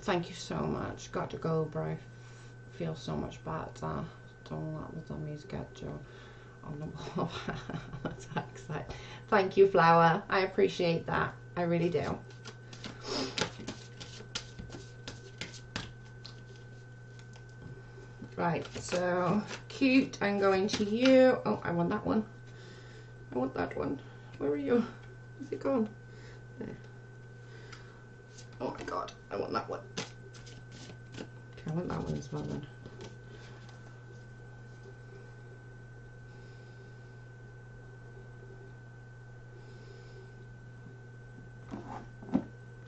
Thank you so much. Got to go, bro. I feel so much better. Don't let the dummies get you on the wall. That's exciting. Thank you, Flower. I appreciate that. I really do. Right, so cute. I'm going to you. Oh, I want that one. I want that one. Where are you? Where's it gone? There. Oh my god, I want that one. Okay, I want that one as well then.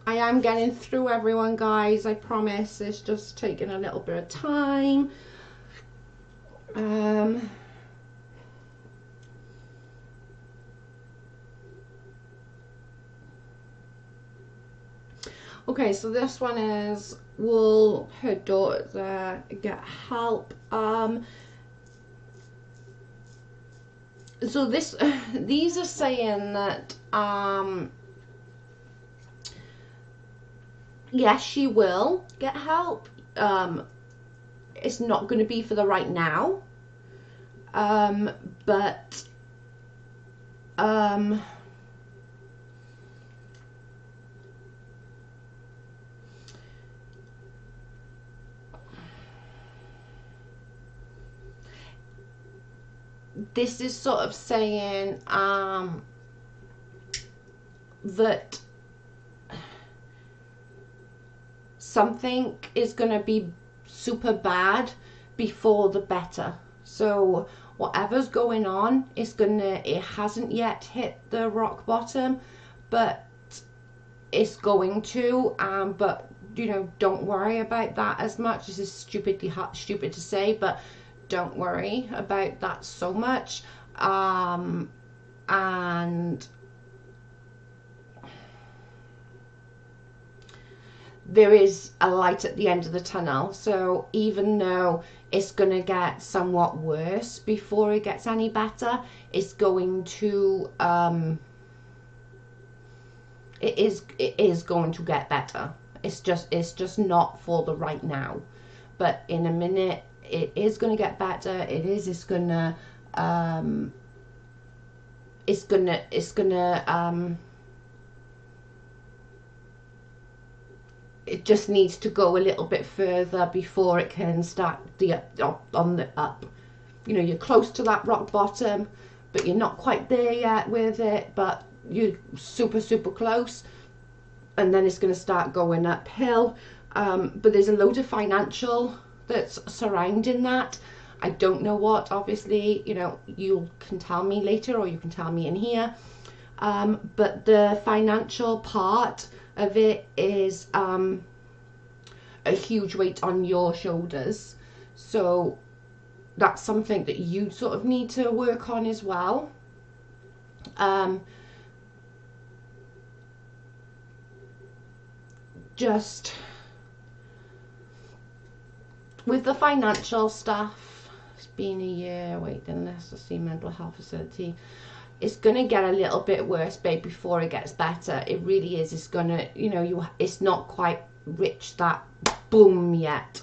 I am getting through, everyone, guys. I promise. It's just taking a little bit of time. Okay, so this one is, will her daughter get help? So this, these are saying that, yes, she will get help. it's not going to be for the right now. But this is sort of saying that something is going to be super bad before the better. So whatever's going on is it hasn't yet hit the rock bottom, but it's going to, but you know, don't worry about that as much. This is stupid to say, but don't worry about that so much. And there is a light at the end of the tunnel. So even though it's going to get somewhat worse before it gets any better, it's going to it is going to get better. It's just not for the right now, but in a minute it is going to get better. It's gonna it just needs to go a little bit further before it can start on the up. You know, you're close to that rock bottom, but you're not quite there yet with it, but you're super close, and then it's going to start going uphill. But there's a load of financial that's surrounding that. I don't know what, obviously, you know, you can tell me later, or you can tell me in here, but the financial part of it is a huge weight on your shoulders. So that's something that you sort of need to work on as well. Just with the financial stuff, it's been a year waiting list to see mental health facility. It's gonna get a little bit worse, babe, before it gets better. It really is. It's gonna, you know, it's not quite reached that boom yet,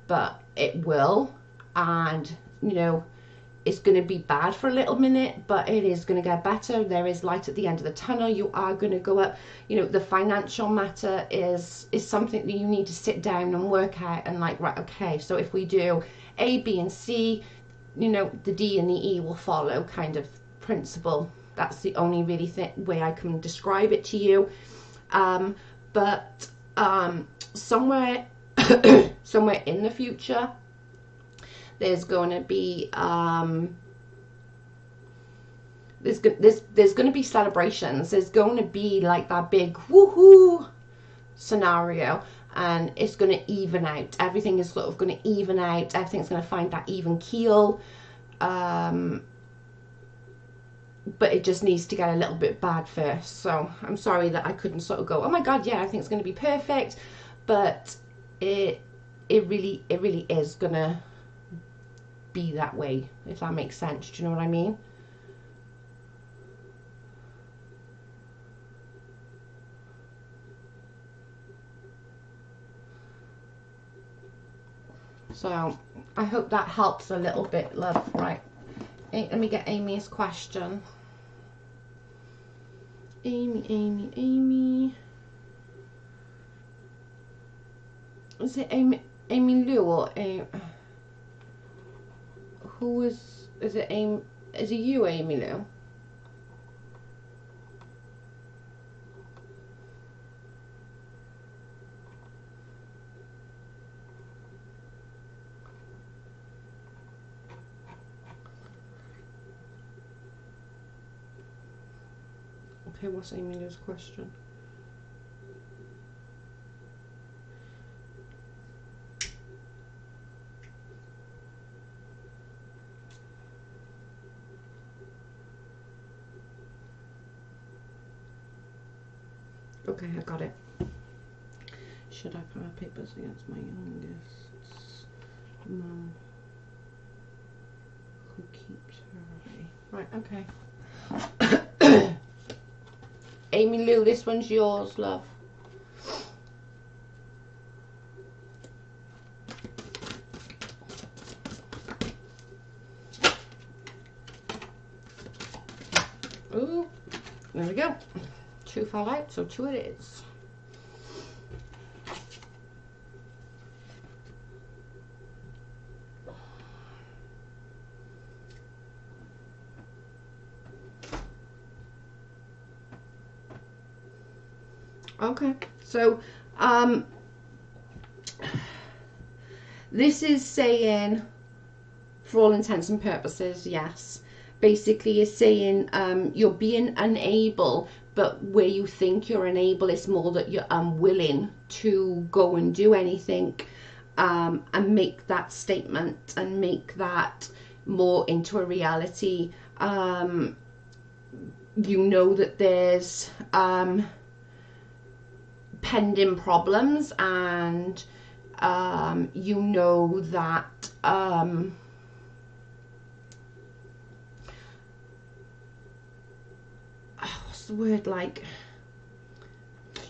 but it will. And you know, it's going to be bad for a little minute, but it is going to get better. There is light at the end of the tunnel. You are going to go up. You know, the financial matter is something that you need to sit down and work out, and like, right, okay, so if we do A, B, and C, you know, the D and the E will follow kind of principle. That's the only really way I can describe it to you. But somewhere somewhere in the future, there's going to be there's going to be celebrations. There's going to be like that big woohoo scenario, and it's going to even out. Everything is sort of going to even out. Everything's going to find that even keel. But it just needs to get a little bit bad first. So I'm sorry that I couldn't sort of go, oh my god, yeah, I think it's going to be perfect, but it really is going to be that way, if that makes sense. Do you know what I mean? So I hope that helps a little bit, love. Right, let me get Amy's question. Amy. Is it Amy Lou or who is it? Is it you, Amy Lou? Okay, what's Amy Lou's question? Okay, I got it. Should I file papers against my youngest mum who keeps her away? Right, okay. Amy Lou, this one's yours, love. There we go. 2 fell out, so 2 it is. Okay, so this is saying, for all intents and purposes, yes. Basically, it's saying you're being unable, but where you think you're unable, it's more that you're unwilling to go and do anything, and make that statement and make that more into a reality. You know that there's pending problems, and you know that what's the word, like,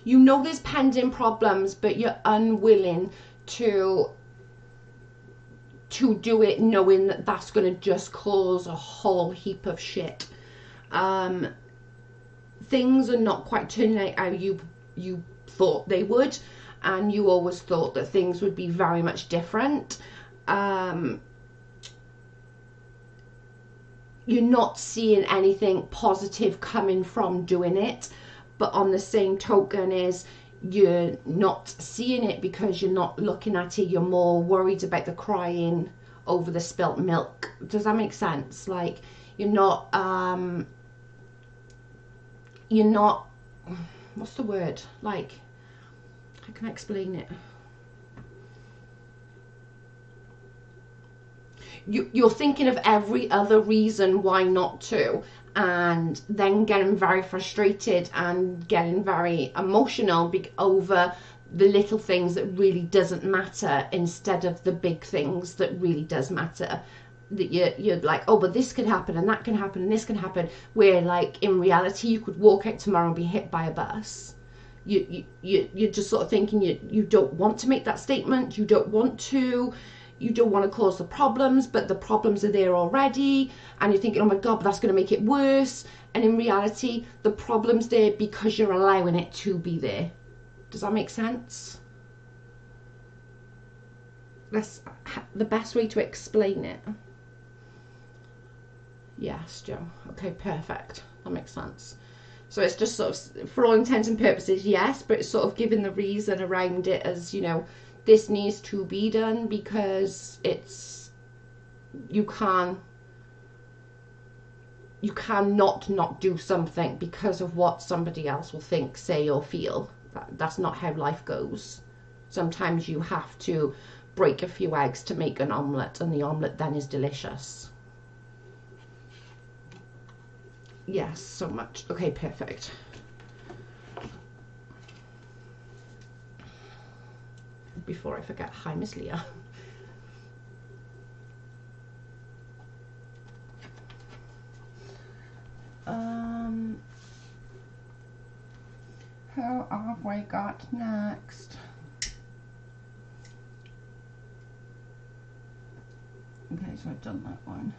you know there's pending problems, but you're unwilling to do it, knowing that that's going to just cause a whole heap of shit. Things are not quite turning out how you thought they would, and you always thought that things would be very much different. You're not seeing anything positive coming from doing it, but on the same token is you're not seeing it because you're not looking at it. You're more worried about the crying over the spilt milk. Does that make sense? Like, you're not what's the word, like, how can I explain it? You're thinking of every other reason why not to, and then getting very frustrated and getting very emotional over the little things that really doesn't matter, instead of the big things that really does matter. That you're like, oh, but this could happen and that can happen and this can happen, where, like, in reality you could walk out tomorrow and be hit by a bus. You're just sort of thinking you don't want to make that statement, you don't want to cause the problems, but the problems are there already, and you're thinking, oh my god, but that's going to make it worse. And in reality, the problem's there because you're allowing it to be there. Does that make sense? That's the best way to explain it. Yes, Joe. Okay, perfect. That makes sense. So it's just sort of, for all intents and purposes, yes, but it's sort of giving the reason around it as, you know, this needs to be done because it's, you cannot not do something because of what somebody else will think, say, or feel. That's not how life goes. Sometimes you have to break a few eggs to make an omelette, and the omelette then is delicious. Yes, so much. Okay, perfect. Before I forget, hi, Miss Leah. Who have we got next? Okay, so I've done that one.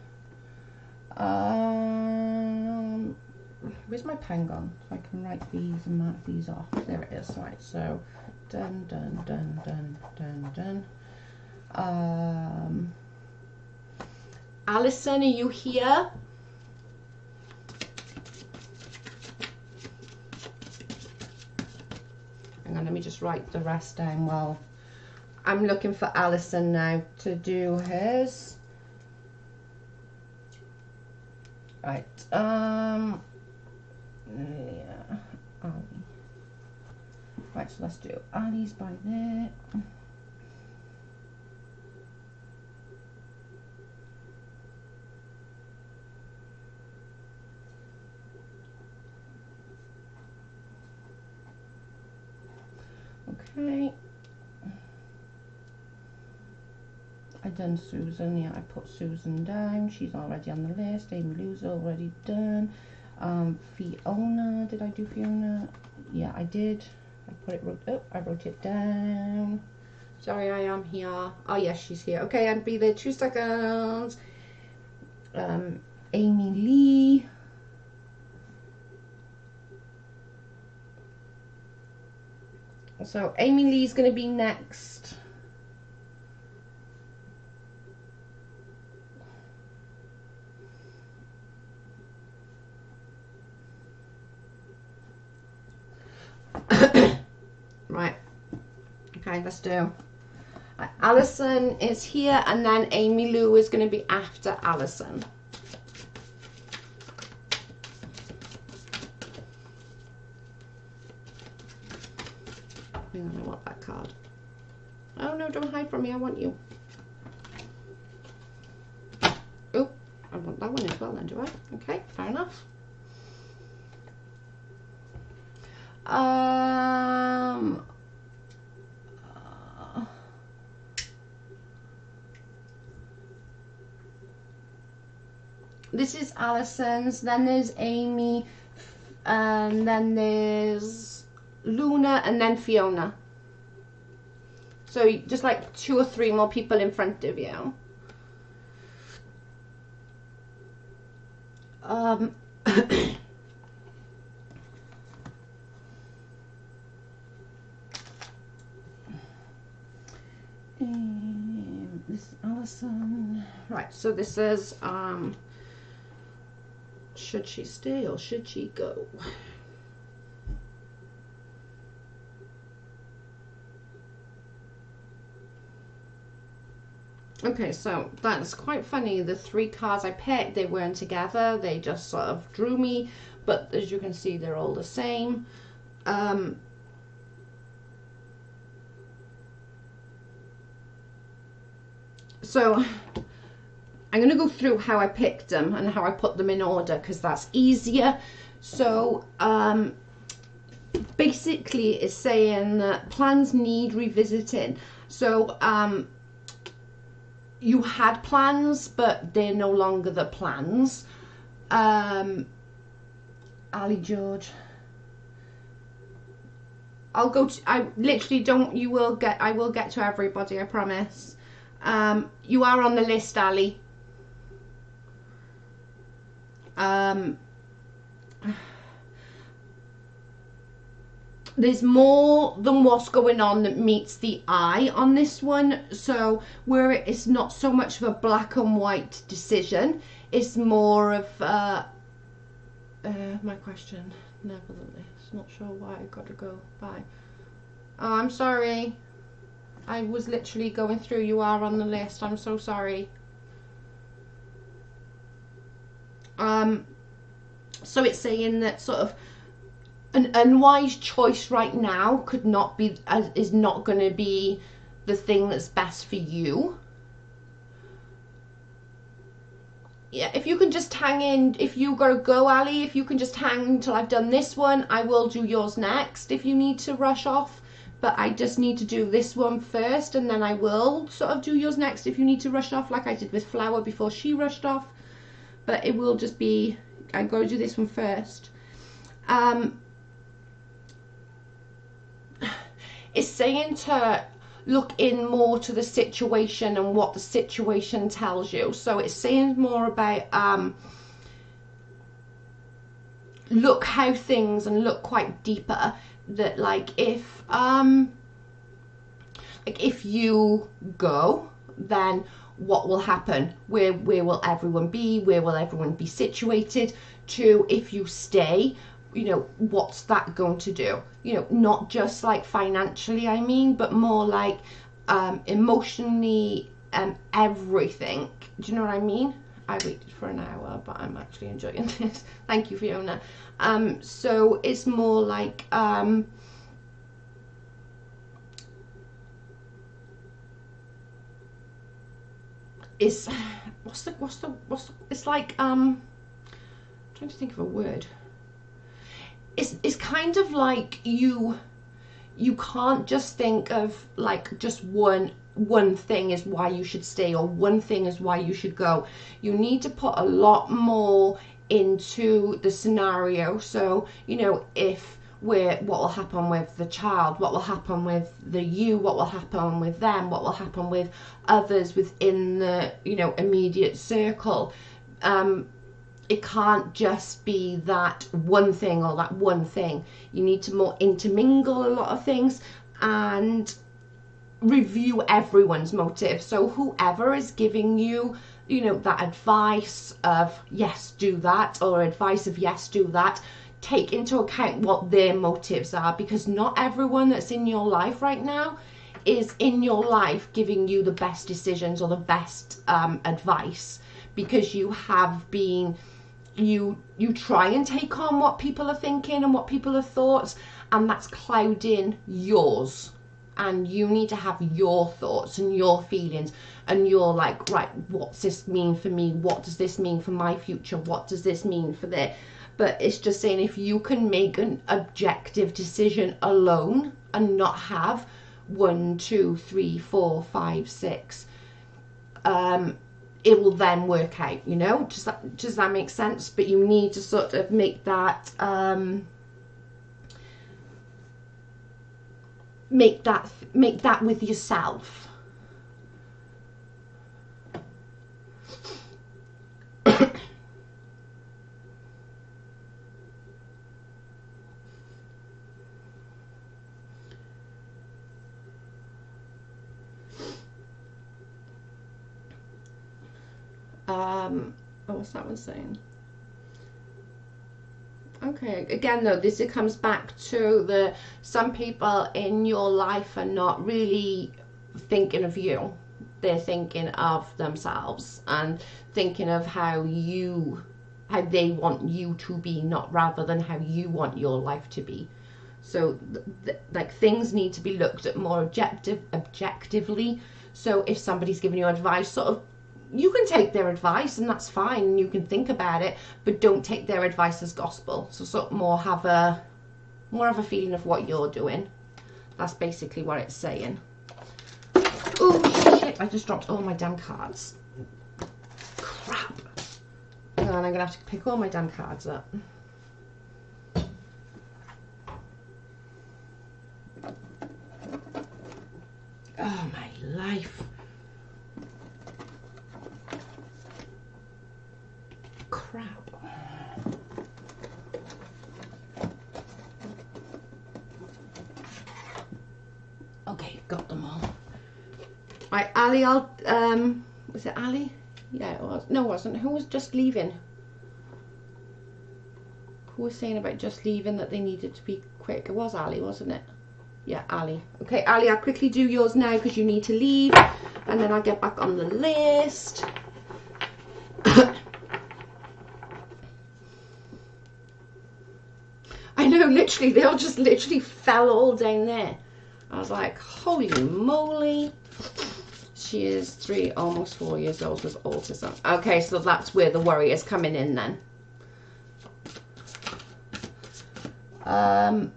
Where's my pen gone? So I can write these and mark these off. There it is. Right, so done. Alison, are you here? Hang on, let me just write the rest down while I'm looking for Alison now to do hers. Right, yeah, Ali. Right, so let's do Ali's by there. Okay. I done Susan, yeah, I put Susan down, she's already on the list. Amy Lou's already done. Fiona, did I do Fiona? Yeah, I did. I wrote it down. Sorry, I am here. Oh yes, she's here. Okay, I'll be there 2 seconds. Amy Lee. So Amy Lee's going to be next. Right. Okay, let's do. Alison is here, and then Amy Lou is going to be after Alison. I want that card. Oh no, don't hide from me, I want you. Oh, I want that one as well then, do I? Okay, fair enough. This is Alison's, then there's Amy, and then there's Luna, and then Fiona. So just like 2 or 3 more people in front of you. This is Alison. Right, so this is should she stay or should she go? Okay, so that's quite funny. The 3 cards I picked, they weren't together. They just sort of drew me, but as you can see, they're all the same. So I'm going to go through how I picked them and how I put them in order because that's easier. So basically it's saying that plans need revisiting. So you had plans, but they're no longer the plans. Ali George. I'll go to, I literally don't, I will get to everybody, I promise. You are on the list, Ali. There's more than what's going on that meets the eye on this one. So where it's not so much of a black and white decision, it's more of my question. Nevertheless, not sure why I got to go. Bye. Oh, I'm sorry. I was literally going through. You are on the list. I'm so sorry. So it's saying that sort of an unwise choice right now could not be, is not going to be the thing that's best for you. Yeah, if you can just hang in, if you gotta go, Ali, if you can just hang until I've done this one, I will do yours next if you need to rush off. But I just need to do this one first, and then I will sort of do yours next if you need to rush off, like I did with Flower before she rushed off. But it will just be, I've got to do this one first. It's saying to look in more to the situation and what the situation tells you. So it's saying more about look how things, and look quite deeper, that like if you go, then what will happen? Where will everyone be? Where will everyone be situated? To if you stay, you know, what's that going to do? You know, not just like financially, I mean, but more like emotionally and everything. Do you know what I mean? I waited for an hour, but I'm actually enjoying this. Thank you, Fiona. So it's more like it's it's like I'm trying to think of a word. It's kind of like you can't just think of like just one thing is why you should stay, or one thing is why you should go. You need to put a lot more into the scenario. So, you know, what will happen with the child, what will happen with what will happen with them, what will happen with others within the, you know, immediate circle. It can't just be that one thing or that one thing. You need to more intermingle a lot of things. and review everyone's motive. So whoever is giving you, you know, that advice of yes, do that, or advice of yes, do that, take into account what their motives are, because not everyone that's in your life right now is in your life giving you the best decisions or the best advice, because you have been, you try and take on what people are thinking and what people have thoughts, and that's clouding yours. And you need to have your thoughts and your feelings, and you're like, right, what's this mean for me? What does this mean for my future? What does this mean for this? But it's just saying, if you can make an objective decision alone and not have 1, 2, 3, 4, 5, 6, it will then work out, you know. Does that make sense? But you need to sort of make that make that with yourself. What was that one saying? Okay, again though, this comes back to some people in your life are not really thinking of you. They're thinking of themselves and thinking of how they want you to be, not rather than how you want your life to be. So like things need to be looked at more objectively. So if somebody's giving you advice, sort of, you can take their advice and that's fine, and you can think about it, but don't take their advice as gospel. So sort of more have a feeling of what you're doing. That's basically what it's saying. Oh shit, I just dropped all my damn cards. Crap. And I'm gonna have to pick all my damn cards up. Oh my life. Crap. Okay, got them all. Right, Ali, was it Ali? Yeah, it was. No, it wasn't. Who was just leaving? Who was saying about just leaving, that they needed to be quick? It was Ali, wasn't it? Yeah, Ali. Okay, Ali, I'll quickly do yours now because you need to leave, and then I'll get back on the list. I know, literally, they all just literally fell all down there. I was like, holy moly. She is 3, almost 4 years old with autism. Okay, so that's where the worry is coming in then. Oh,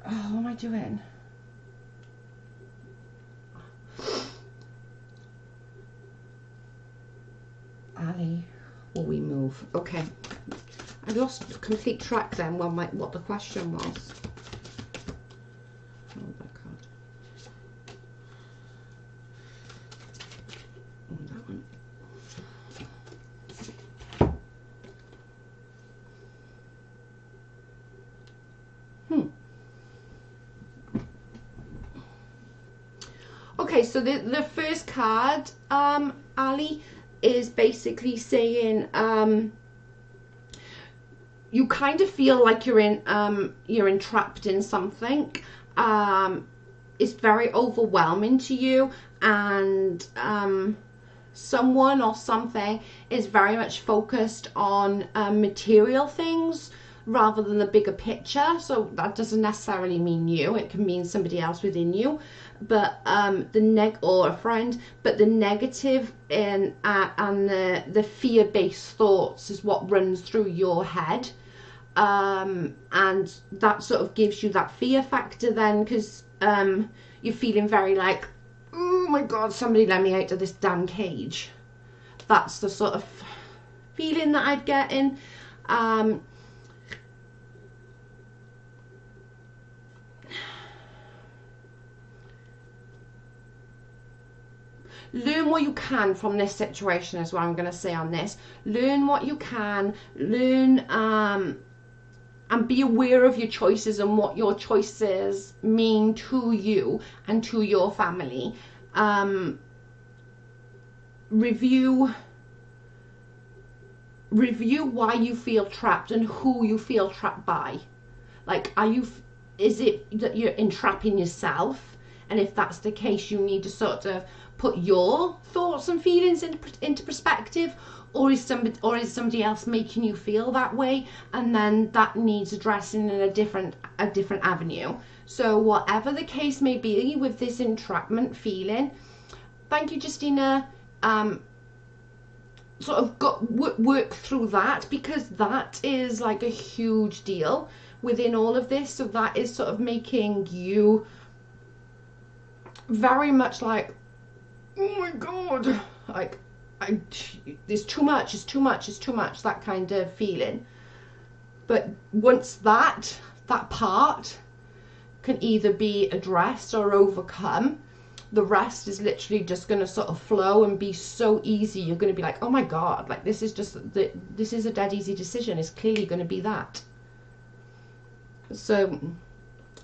what am I doing? Ali, will we move? Okay. I lost complete track then what the question was. Oh, that card. Oh, that one. Okay, so the first card, Ali, is basically saying you kind of feel like you're entrapped in something. It's very overwhelming to you, and someone or something is very much focused on material things rather than the bigger picture. So that doesn't necessarily mean you, it can mean somebody else within you, but or a friend, but the negative and the fear-based thoughts is what runs through your head, and that sort of gives you that fear factor then, because you're feeling very like, oh my god, somebody let me out of this damn cage. That's the sort of feeling that I'm getting. Learn what you can from this situation is what I'm going to say on this. Learn what you can. Learn and be aware of your choices and what your choices mean to you and to your family. Review why you feel trapped and who you feel trapped by. Like, is it that you're entrapping yourself? And if that's the case, you need to sort of put your thoughts and feelings into perspective, or is somebody else making you feel that way? And then that needs addressing in a different avenue. So whatever the case may be with this entrapment feeling, thank you, Justina. Sort of work through that, because that is like a huge deal within all of this. So that is sort of making you very much like, oh my god, like there's too much, it's too much, it's too much, that kind of feeling. But once that part can either be addressed or overcome, the rest is literally just going to sort of flow and be so easy. You're going to be like, oh my god, like this is a dead easy decision. It's clearly going to be that. So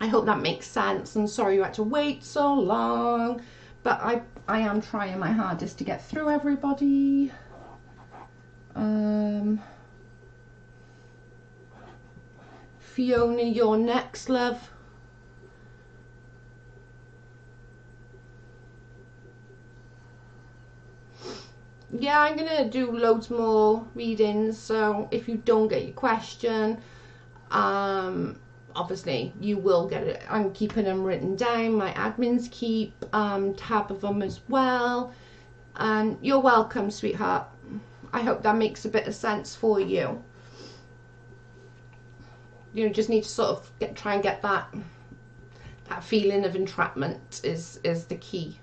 I hope that makes sense, and sorry you had to wait so long, but I am trying my hardest to get through everybody. Fiona, you're next, love. Yeah, I'm gonna do loads more readings, so if you don't get your question, obviously you will get it. I'm keeping them written down. My admins keep tab of them as well. And you're welcome, sweetheart. I hope that makes a bit of sense for you. You just need to sort of try and get that feeling of entrapment is the key.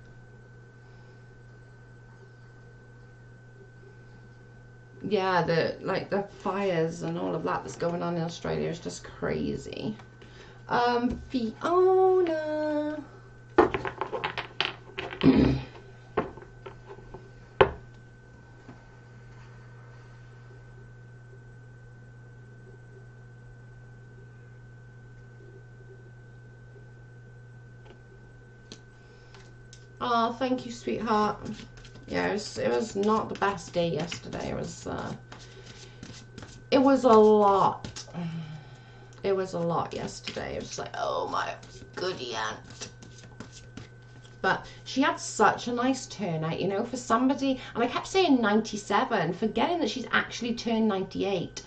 Yeah, the fires and all of that that's going on in Australia is just crazy. Fiona. Oh, thank you, sweetheart. Yeah, it was not the best day yesterday. It was a lot. It was a lot yesterday. It was like, oh my goody aunt. But she had such a nice turnout, you know, for somebody. And I kept saying 97, forgetting that she's actually turned 98.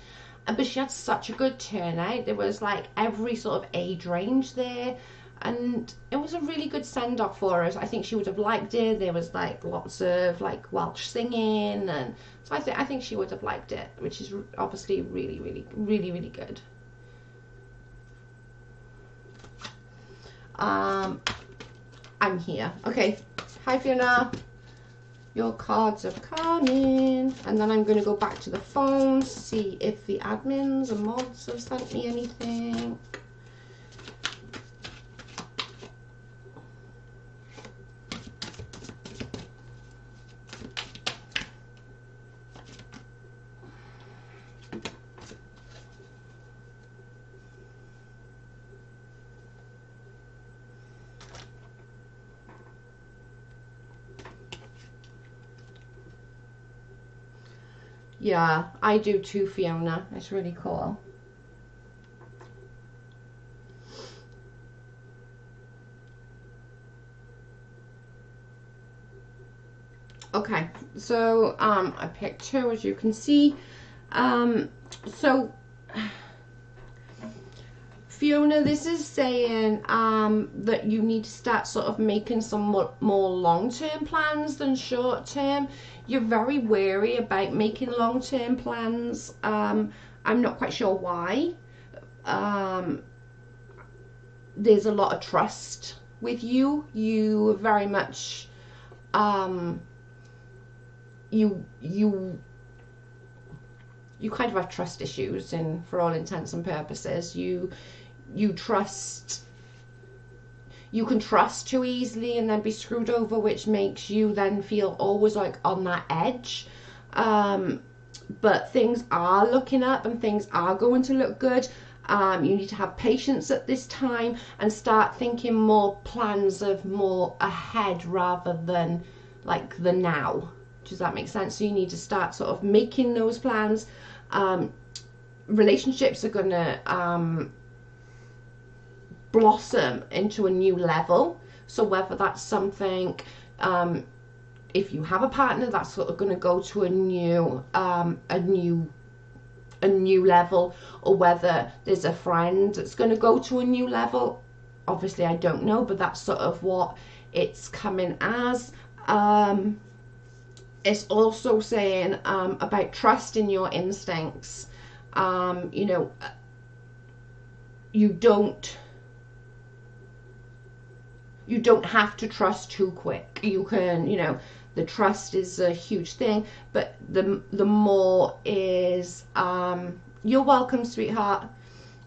But she had such a good turnout. There was like every sort of age range there. And it was a really good send-off for us. I think she would have liked it. There was like lots of like Welsh singing, and so I think she would have liked it, which is obviously really, really, really, really good. I'm here. Okay. Hi, Fiona. Your cards have come in, and then I'm going to go back to the phone, see if the admins and mods have sent me anything. Yeah, I do too, Fiona. It's really cool. Okay, so I picked two, as you can see. So Fiona, this is saying that you need to start sort of making some more long-term plans than short-term. You're very wary about making long-term plans. I'm not quite sure why. There's a lot of trust with you. You very much you kind of have trust issues, and for all intents and purposes you can trust too easily and then be screwed over, which makes you then feel always like on that edge. But things are looking up and things are going to look good. You need to have patience at this time and start thinking more plans of more ahead rather than like the now. Does that make sense? So you need to start sort of making those plans. Relationships are going to blossom into a new level. So whether that's something, if you have a partner, that's sort of going to go to a new level, or whether there's a friend that's going to go to a new level. Obviously I don't know, but that's sort of what it's coming as. It's also saying about trusting your instincts. You know, you don't have to trust too quick. You can, you know, the trust is a huge thing, but the more is, you're welcome, sweetheart.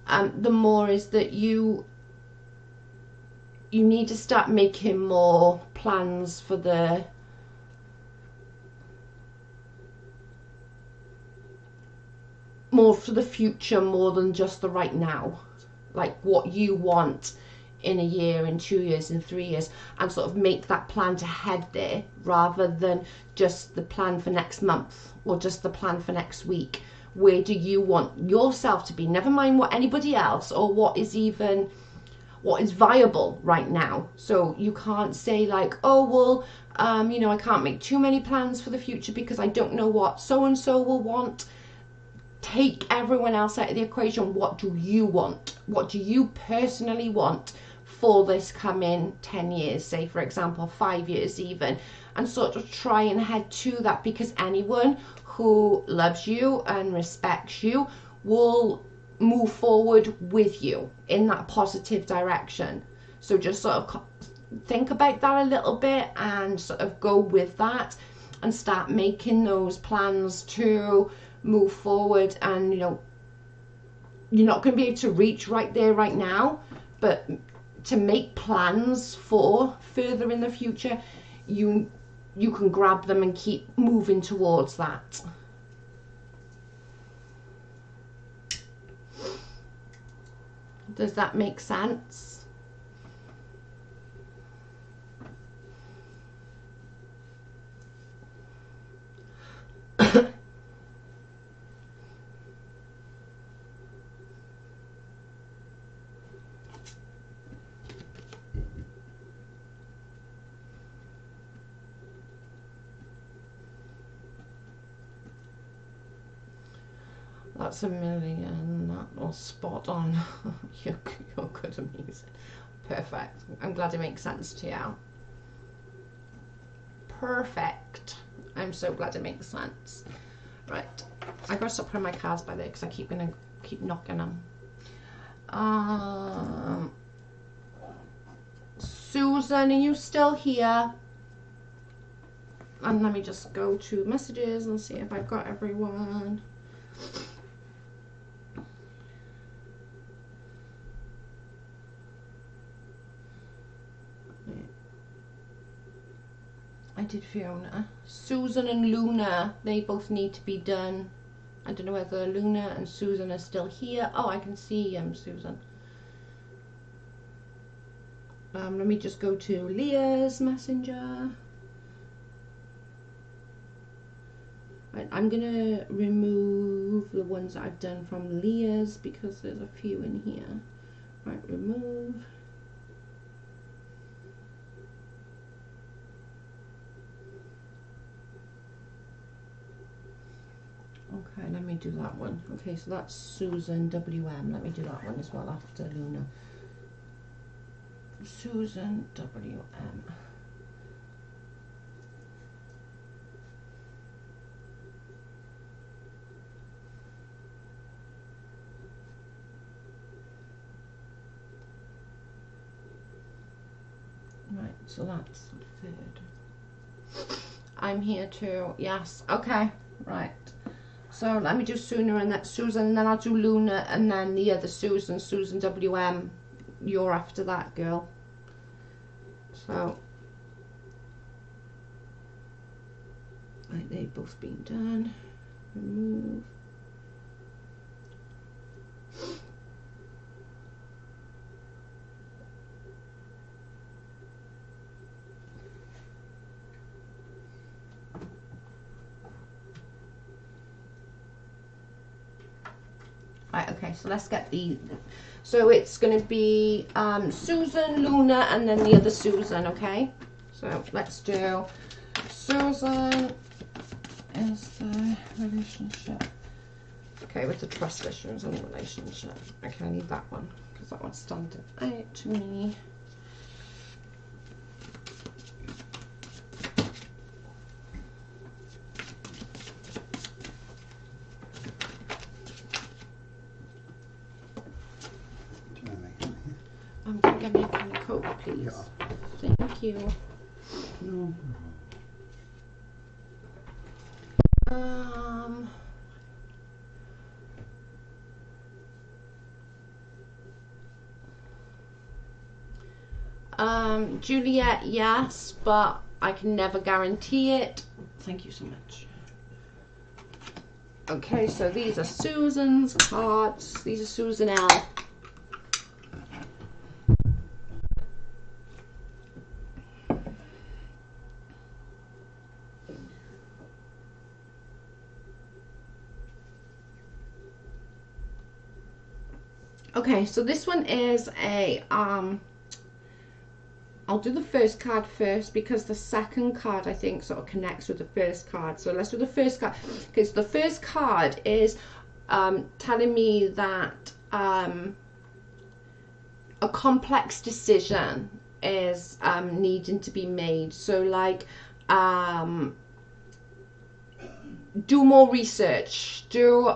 The more is that you need to start making more plans for the future, more than just the right now, like what you want in a year, in 2 years, in 3 years, and sort of make that plan to head there, rather than just the plan for next month or just the plan for next week. Where do you want yourself to be? Never mind what anybody else, or what is viable right now. So you can't say like, oh well, you know, I can't make too many plans for the future because I don't know what so and so will want. Take everyone else out of the equation. What do you want? What do you personally want for this coming 10 years, say for example 5 years even, and sort of try and head to that, because anyone who loves you and respects you will move forward with you in that positive direction. So just sort of think about that a little bit and sort of go with that and start making those plans to move forward. And you know, you're not going to be able to reach right there right now, but to make plans for further in the future, you can grab them and keep moving towards that. Does that make sense? That's a million. That was spot on. You're good, amazing. Perfect. I'm glad it makes sense to you. Perfect. I'm so glad it makes sense. Right. I gotta stop putting my cards by there because I keep knocking them. Susan, are you still here? And let me just go to messages and see if I've got everyone. I did Fiona. Susan and Luna, they both need to be done. I don't know whether Luna and Susan are still here. Oh, I can see Susan. Let me just go to Leah's messenger. Right, I'm gonna remove the ones that I've done from Leah's because there's a few in here. Right, remove. Okay, let me do that one. Okay, so that's Susan WM. Let me do that one as well after Luna. Susan WM. Right, so that's the third. I'm here too. Yes. Okay. Right. So let me do Susan, and then I'll do Luna, and then the other Susan WM. You're after that, girl. So, right, they've both been done. Remove. Okay, so let's get the, so it's going to be Susan, Luna, and then the other Susan, okay? So let's do Susan is the relationship. Okay, with the trust issues and the relationship. Okay, I need that one because that one's standing out to me. Can you get me a can of Coke, please? Yeah. Thank you. No. Juliet, yes, but I can never guarantee it. Thank you so much. Okay, so these are Susan's cards. These are Susan L. Okay, so this one is a I'll do the first card first because the second card I think sort of connects with the first card. So let's do the first card because the first card is telling me that a complex decision is needing to be made. So like do more research, do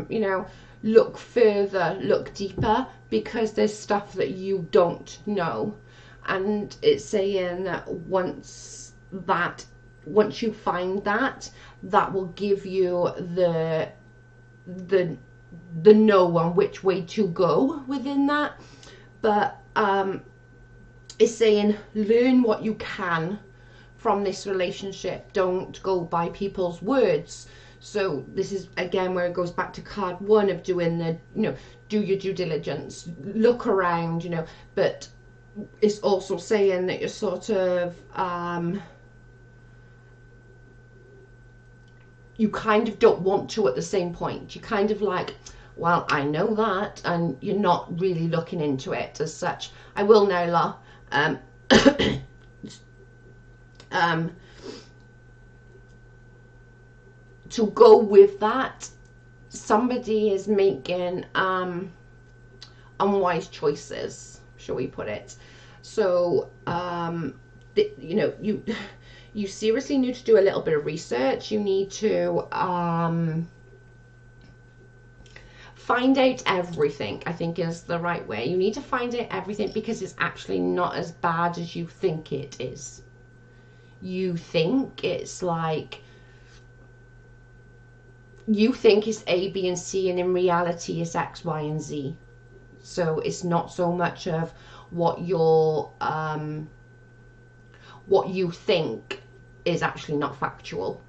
you know, look further, look deeper, because there's stuff that you don't know. And it's saying that once you find that will give you the know on which way to go within that. But it's saying learn what you can from this relationship. Don't go by people's words. So this is again where it goes back to card one of doing the, you know, do your due diligence, look around, you know, but it's also saying that you're sort of you kind of don't want to at the same point. You kind of like, well, I know that, and you're not really looking into it as such. I will now, to go with that, somebody is making unwise choices, shall we put it. So you know, you seriously need to do a little bit of research. You need to find out everything, I think is the right way. You need to find out everything because it's actually not as bad as you think it is. You think it's like, you think it's A, B, and C, and in reality it's X, Y, and Z. So it's not so much of what you're what you think is actually not factual.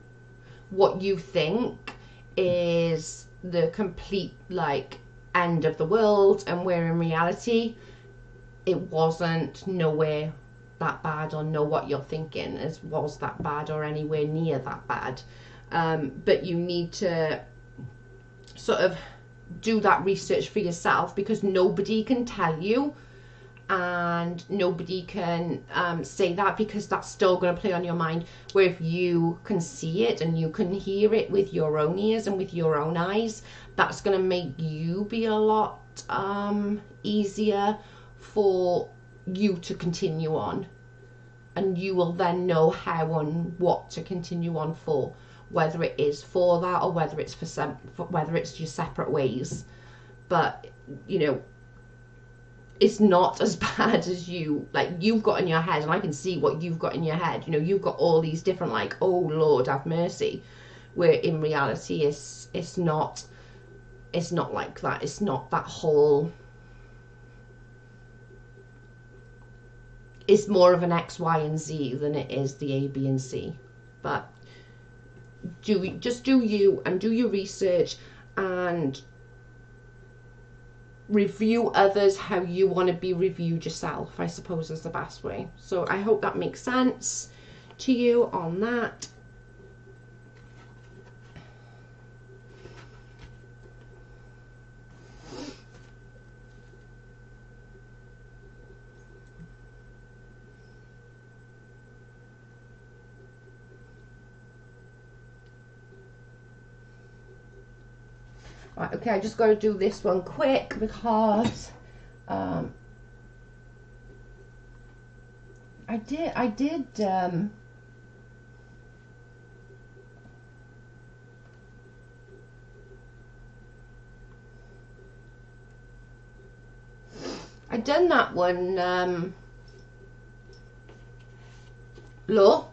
What you think is the complete like end of the world, and where in reality it wasn't nowhere that bad, or know what you're thinking as was that bad or anywhere near that bad. But you need to sort of do that research for yourself, because nobody can tell you, and nobody can say that, because that's still going to play on your mind. Where if you can see it and you can hear it with your own ears and with your own eyes, that's going to make you be a lot easier for you to continue on, and you will then know how and what to continue on for, whether it is for that or whether it's whether it's your separate ways. But you know, it's not as bad as you've got in your head, and I can see what you've got in your head. You know, you've got all these different like, oh Lord have mercy, where in reality it's not like that. It's not that whole, it's more of an X, Y, and Z than it is the A, B, and C. But just do you, and do your research, and review others how you want to be reviewed yourself, I suppose is the best way. So I hope that makes sense to you on that. Right, okay, I just got to do this one quick because I did I done that one, Law.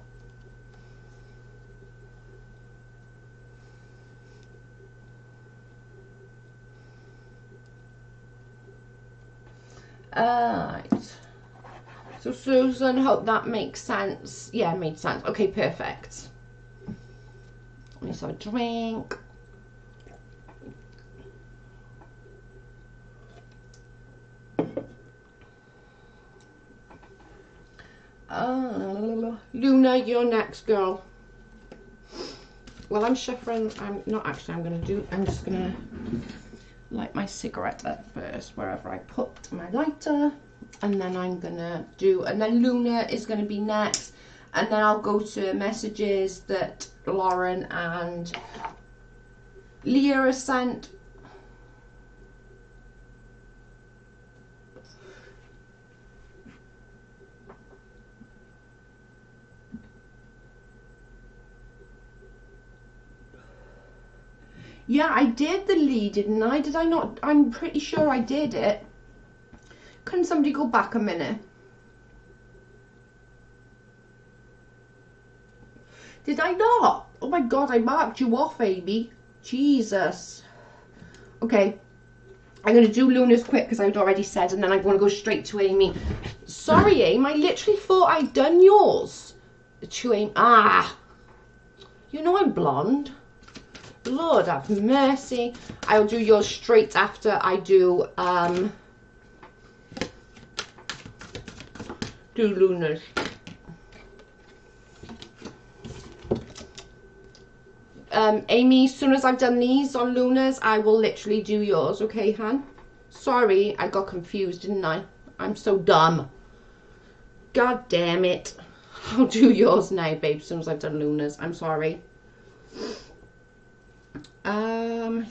Right. So Susan, hope that makes sense. Yeah, it made sense. Okay, perfect. Let me just have a drink. Luna, you're next, girl. Well, I'm shuffling. I'm not actually. I'm just gonna light my cigarette up first, wherever I put my lighter, and then I'm gonna do. And then Luna is gonna be next, and then I'll go to messages that Lauren and Leah has sent. Yeah, I did the lead, didn't I? Did I not? I'm pretty sure I did it. Can somebody go back a minute? Did I not? Oh my god, I marked you off, Amy. Jesus. Okay, I'm going to do Luna's quick because I'd already said, and then I'm going to go straight to Amy. Sorry, Amy, I literally thought I'd done yours. To Amy. Ah. You know I'm blonde. Lord have mercy. I'll do yours straight after I do Luna's. Amy, as soon as I've done these on Luna's, I will literally do yours, okay, Han? Sorry, I got confused, didn't I? I'm so dumb. God damn it. I'll do yours now, babe, as soon as I've done Luna's. I'm sorry.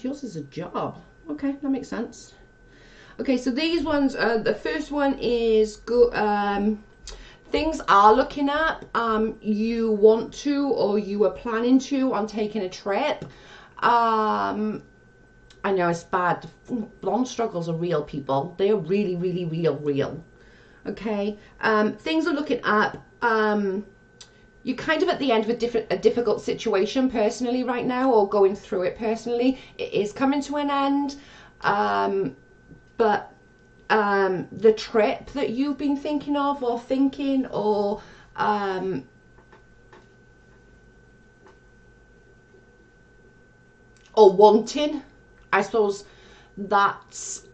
Yours is a job. Okay, that makes sense. Okay, so these ones, the first one is things are looking up. You want to, or you were planning to, on taking a trip. I know it's bad. Blonde struggles are real, people. They are really, really real. Okay. Things are looking up. You're kind of at the end of a difficult situation personally right now, or going through it personally. It is coming to an end, but the trip that you've been thinking of, or wanting, I suppose that's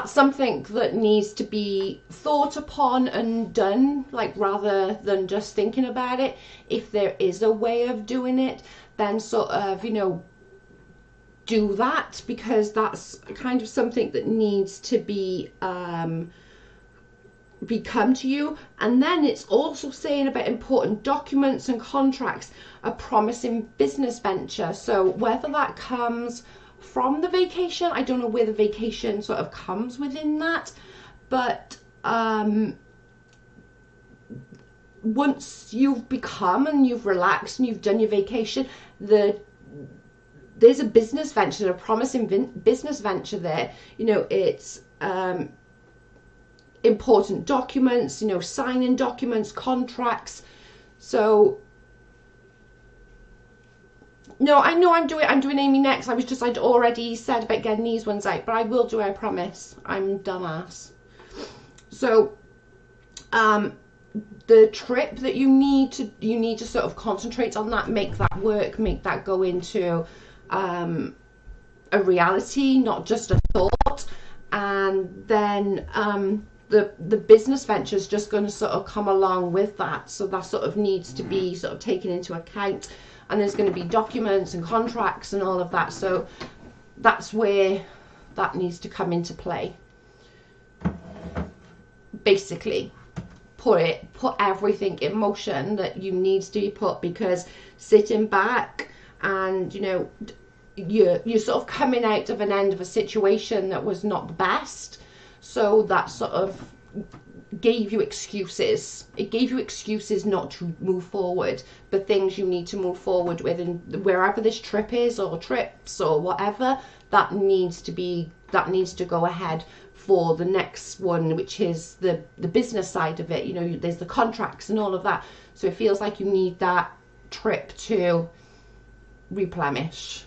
something that needs to be thought upon and done, like, rather than just thinking about it. If there is a way of doing it, then sort of, you know, do that, because that's kind of something that needs to be come to you. And then it's also saying about important documents and contracts, a promising business venture. So whether that comes from the vacation, I don't know where the vacation sort of comes within that, but once you've become and you've relaxed and you've done your vacation, there's a business venture, a promising business venture there. You know, it's important documents, you know, signing documents, contracts. So no, I know I'm doing Amy next. I'd already said about getting these ones out, but I will do it, I promise. I'm dumbass. So the trip that you need to sort of concentrate on that, make that work, make that go into a reality, not just a thought. And then the business venture is just going to sort of come along with that. So that sort of needs to be sort of taken into account. And there's going to be documents and contracts and all of that. So that's where that needs to come into play. Basically, put everything in motion that you needs to be put, because sitting back and, you know, you're sort of coming out of an end of a situation that was not the best. So that sort of gave you excuses. It gave you excuses not to move forward, but things you need to move forward with, and wherever this trip is, or trips, or whatever, that needs to go ahead for the next one, which is the business side of it. You know, there's the contracts and all of that. So it feels like you need that trip to replenish.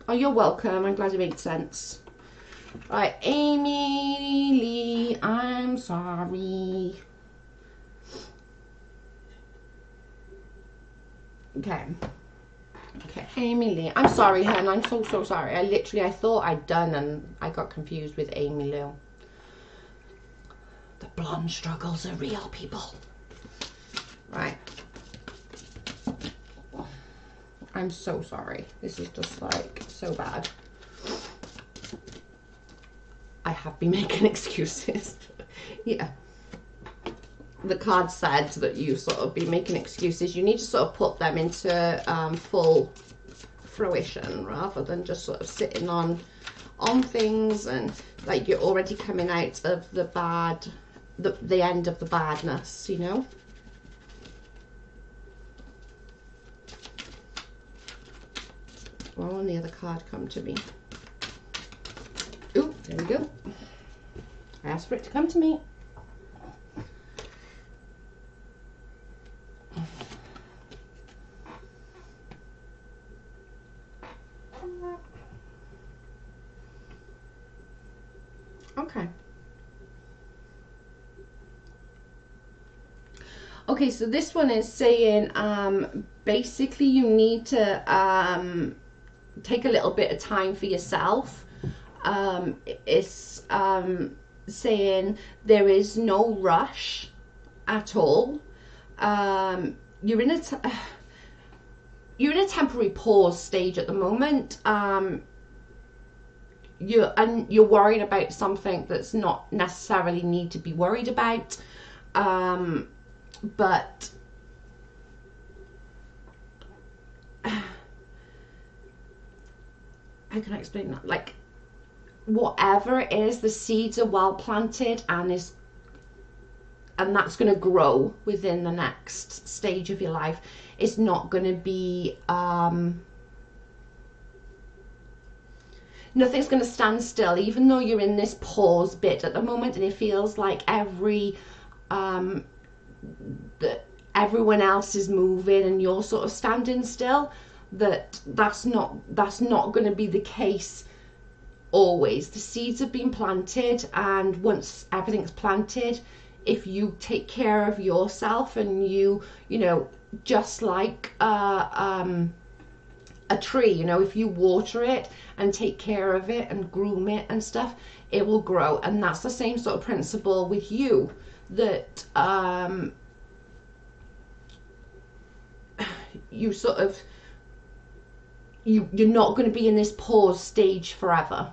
Oh, you're welcome. I'm glad it made sense. Right, Amy Lee, I'm sorry. Okay, Amy Lee, I'm sorry, hun. I'm so sorry. I thought I'd done, and I got confused with Amy Lou. The blonde struggles are real, people. Right. I'm so sorry. This is just like so bad. I have been making excuses. Yeah. The card said that you sort of be making excuses. You need to sort of put them into full fruition, rather than just sort of sitting on things, and like you're already coming out of the bad, the end of the badness, you know. Well, when the other card come to me. Ooh, there we go. I asked for it to come to me. Okay. Okay, so this one is saying basically you need to take a little bit of time for yourself. It's saying there is no rush at all. You're in a temporary pause stage at the moment. You're worried about something that's not necessarily need to be worried about, but how can I explain that? Like, whatever it is, the seeds are well planted, and that's going to grow within the next stage of your life. It's not going to be nothing's going to stand still, even though you're in this pause bit at the moment, and it feels like everyone else is moving and you're sort of standing still. That's not going to be the case always. The seeds have been planted, and once everything's planted, if you take care of yourself, and you know, just like a tree, you know, if you water it and take care of it and groom it and stuff, it will grow. And that's the same sort of principle with you, that you sort of you're not going to be in this pause stage forever.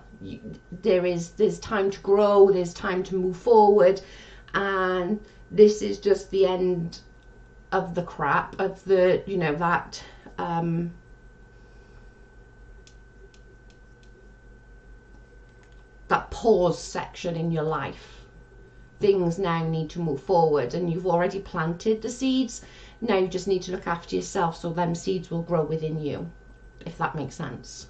There's time to grow, there's time to move forward, and this is just the end of the crap, of the, you know, that that pause section in your life. Things now need to move forward, and you've already planted the seeds. Now you just need to look after yourself, so them seeds will grow within you, if that makes sense.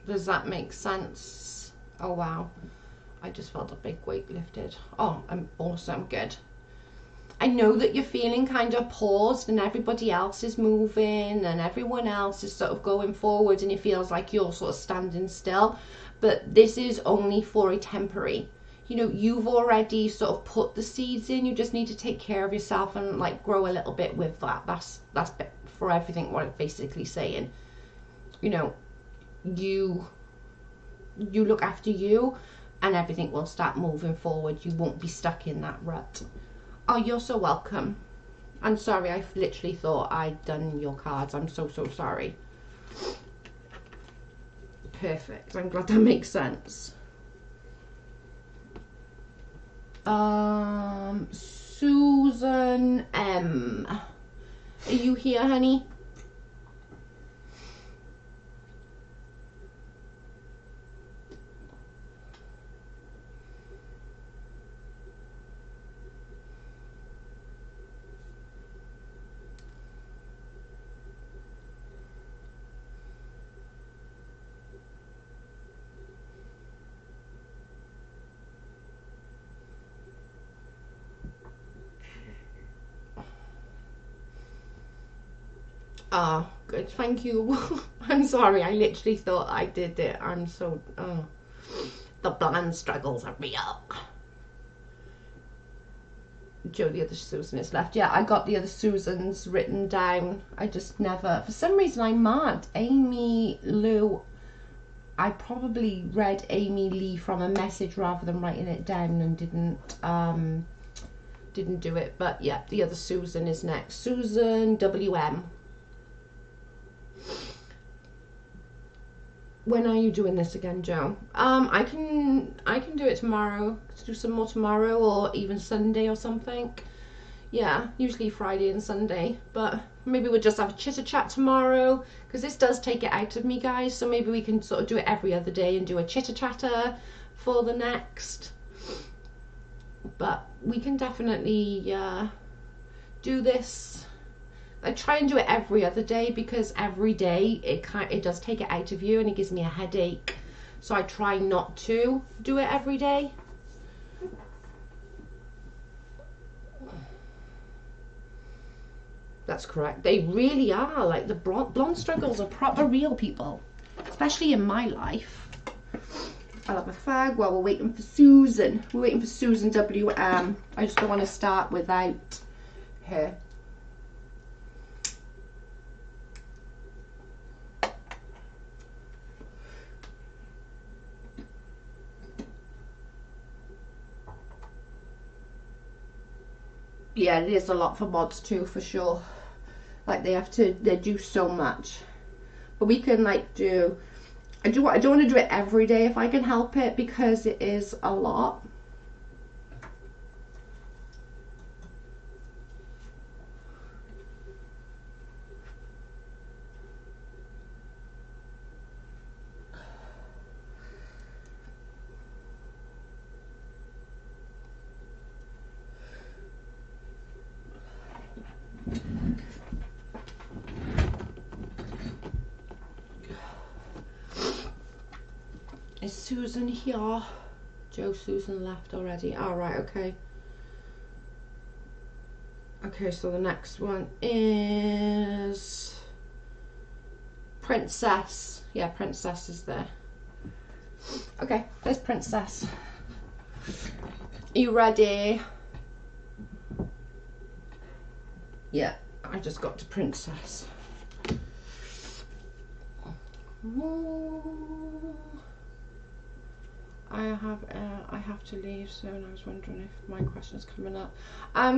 Does that make sense? Oh wow, I just felt a big weight lifted. Oh, I'm awesome, good. I know that you're feeling kind of paused, and everybody else is moving and everyone else is sort of going forward, and it feels like you're sort of standing still, but this is only for a temporary, you know, you've already sort of put the seeds in. You just need to take care of yourself and like grow a little bit with that. That's for everything what it's basically saying. You know, you look after you, and everything will start moving forward. You won't be stuck in that rut. Oh, you're so welcome. I'm sorry, I literally thought I'd done your cards. I'm so sorry. Perfect. I'm glad that makes sense. Susan M. Are you here, honey? Oh, good. Thank you. I'm sorry. I literally thought I did it. I'm so... Oh. The bland struggles are real. Joe, the other Susan is left. Yeah, I got the other Susans written down. I just never... For some reason, I'm mad. Amy Lou... I probably read Amy Lee from a message rather than writing it down and didn't do it. But yeah, the other Susan is next. Susan WM. When are you doing this again, Joe? I can do it tomorrow. Let's do some more tomorrow, or even Sunday or something. Yeah, usually Friday and Sunday, but maybe we'll just have a chitter chat tomorrow, because this does take it out of me, guys. So maybe we can sort of do it every other day and do a chitter chatter for the next. But we can definitely do this. I try and do it every other day, because every day it does take it out of you and it gives me a headache. So I try not to do it every day. That's correct. They really are. Like, the blonde struggles are proper real, people, especially in my life. I'll have a fag while we're waiting for Susan. We're waiting for Susan WM. I just don't want to start without her. Yeah, it is a lot for mods too, for sure. Like, they do so much. But we can like do, I don't want to do it every day if I can help it, because it is a lot. Is Susan here? Joe, Susan left already. All right, okay. Okay, so the next one is Princess. Yeah, Princess is there. Okay, there's Princess. Are you ready? Yeah, I just got to Princess. I have to leave soon. I was wondering if my question's coming up.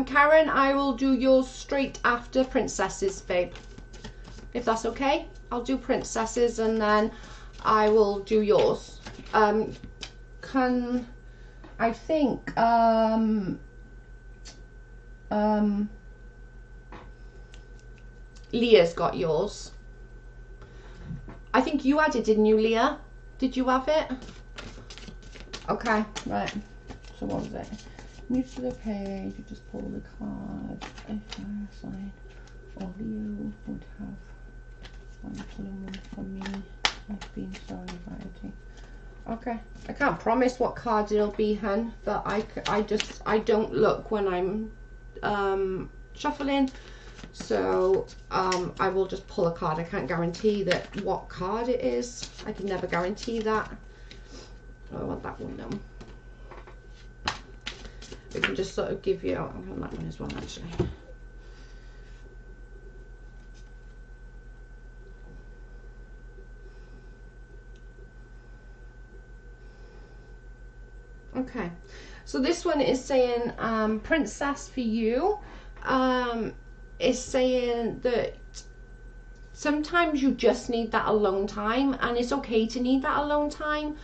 Karen, I will do yours straight after Princesses, babe. If that's okay, I'll do Princesses and then I will do yours. I think Leah's got yours. I think you had it, didn't you, Leah? Did you have it? Okay, right. So what was it? New to the page, you just pull the card. If I sign, or Leo would have one pulling one from me. I've been so inviting. Okay, I can't promise what card it'll be, hun, but I don't look when I'm shuffling. So I will just pull a card. I can't guarantee that what card it is. I can never guarantee that. Oh, I want that one now. We can just sort of give you, I want that one as well, actually. Okay, so this one is saying, Princess for you, is saying that sometimes you just need that alone time, and it's okay to need that alone time.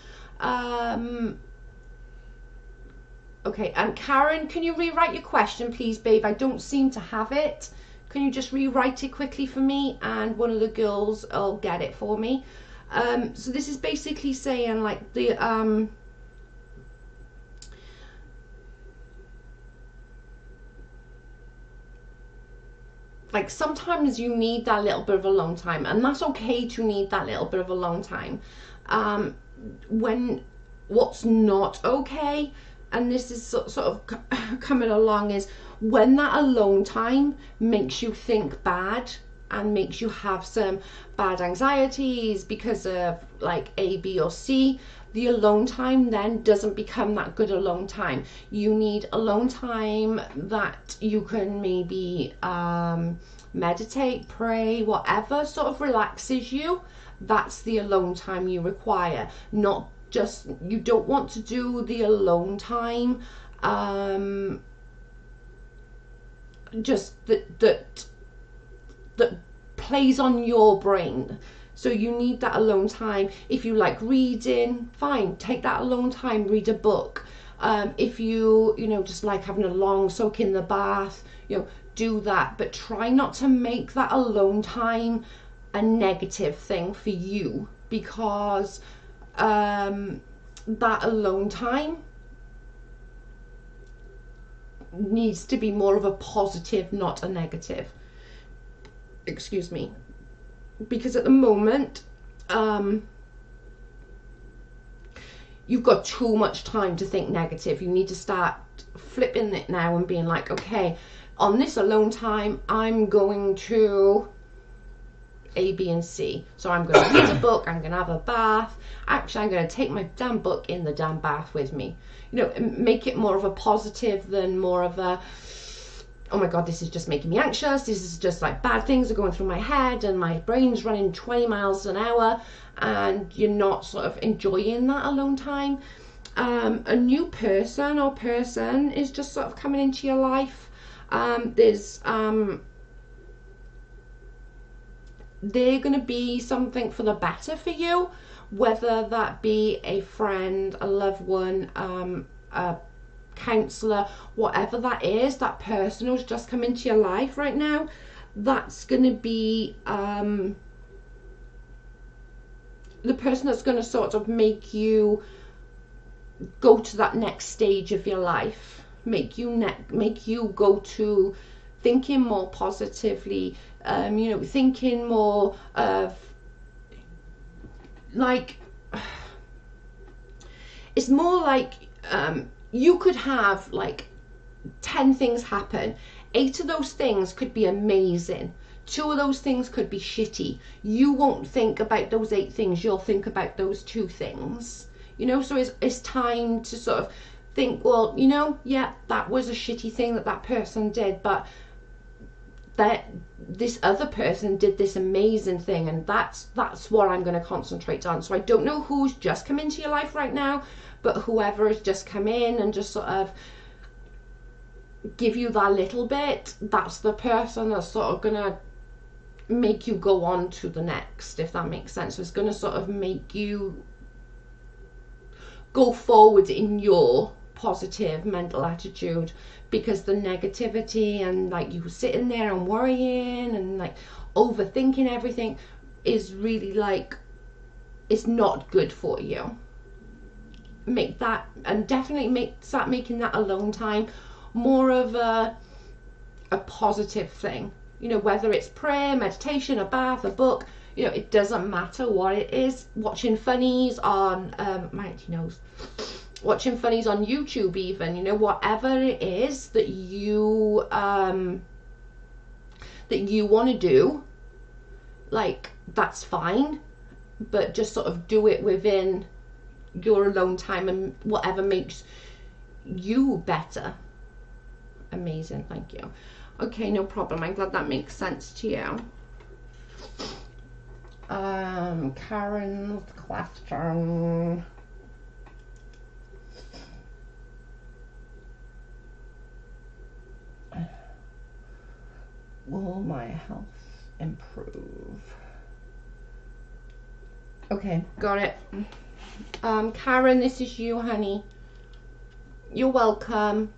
Okay, and Karen, can you rewrite your question, please, babe? I don't seem to have it. Can you just rewrite it quickly for me, and one of the girls will get it for me? So this is basically saying, like, the like, sometimes you need that little bit of alone time, and that's okay to need that little bit of alone time. When what's not okay, and this is sort of coming along, is when that alone time makes you think bad and makes you have some bad anxieties because of like A, B, or C. The alone time then doesn't become that good alone time. You need alone time that you can maybe meditate, pray, whatever sort of relaxes you. That's the alone time you require. Not just, you don't want to do the alone time just that plays on your brain. So you need that alone time. If you like reading, fine, take that alone time, read a book. If you just like having a long soak in the bath, do that, but try not to make that alone time a negative thing for you, because that alone time needs to be more of a positive, not a negative. Excuse me. Because at the moment, you've got too much time to think negative. You need to start flipping it now and being like, okay, on this alone time, I'm going to A, B, and C. So I'm going to read a book, I'm going to have a bath. Actually, I'm going to take my damn book in the damn bath with me. Make it more of a positive than more of a, oh my God, this is just making me anxious. This is just like bad things are going through my head and my brain's running 20 miles an hour, and you're not sort of enjoying that alone time. A new person or person is just sort of coming into your life. They're going to be something for the better for you, whether that be a friend, a loved one, a counsellor, whatever that is. That person who's just come into your life right now, that's going to be the person that's going to sort of make you go to that next stage of your life, make you go to thinking more positively, thinking more of like, it's more like you could have like 10 things happen. 8 of those things could be amazing. 2 of those things could be shitty. You won't think about those 8 things. You'll think about those 2 things. So it's time to sort of think, well, yeah, that was a shitty thing that person did, but that this other person did this amazing thing, and that's what I'm going to concentrate on. So I don't know who's just come into your life right now, but whoever has just come in and just sort of give you that little bit, that's the person that's sort of going to make you go on to the next, if that makes sense. So it's going to sort of make you go forward in your positive mental attitude, because the negativity and like you sitting there and worrying and like overthinking everything is really like, it's not good for you. Make that, and definitely start making that alone time more of a positive thing, whether it's prayer, meditation, a bath, a book, it doesn't matter what it is. Watching funnies on watching funnies on YouTube, even, whatever it is that you want to do, like, that's fine, but just sort of do it within your alone time and whatever makes you better. Amazing, thank you. Okay, no problem. I'm glad that makes sense to you. Karen's question. will my health improve? Okay, got it. Karen, this is you, honey. You're welcome.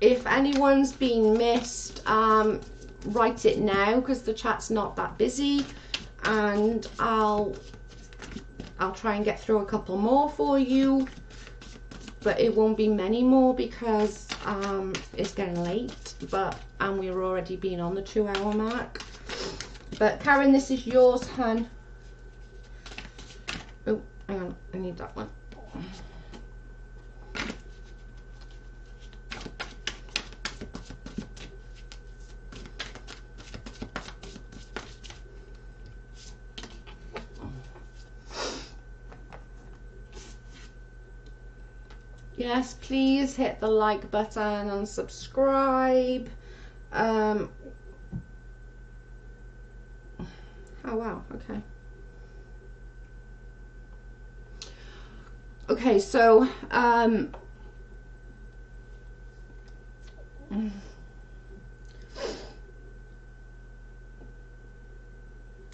If anyone's been missed, write it now because the chat's not that busy, and I'll try and get through a couple more for you, but it won't be many more because it's getting late, and we're already been on the 2-hour mark. But Karen, this is yours, hun. Oh, hang on, I need that one. Yes, please hit the like button and subscribe. Oh wow, okay. Okay, so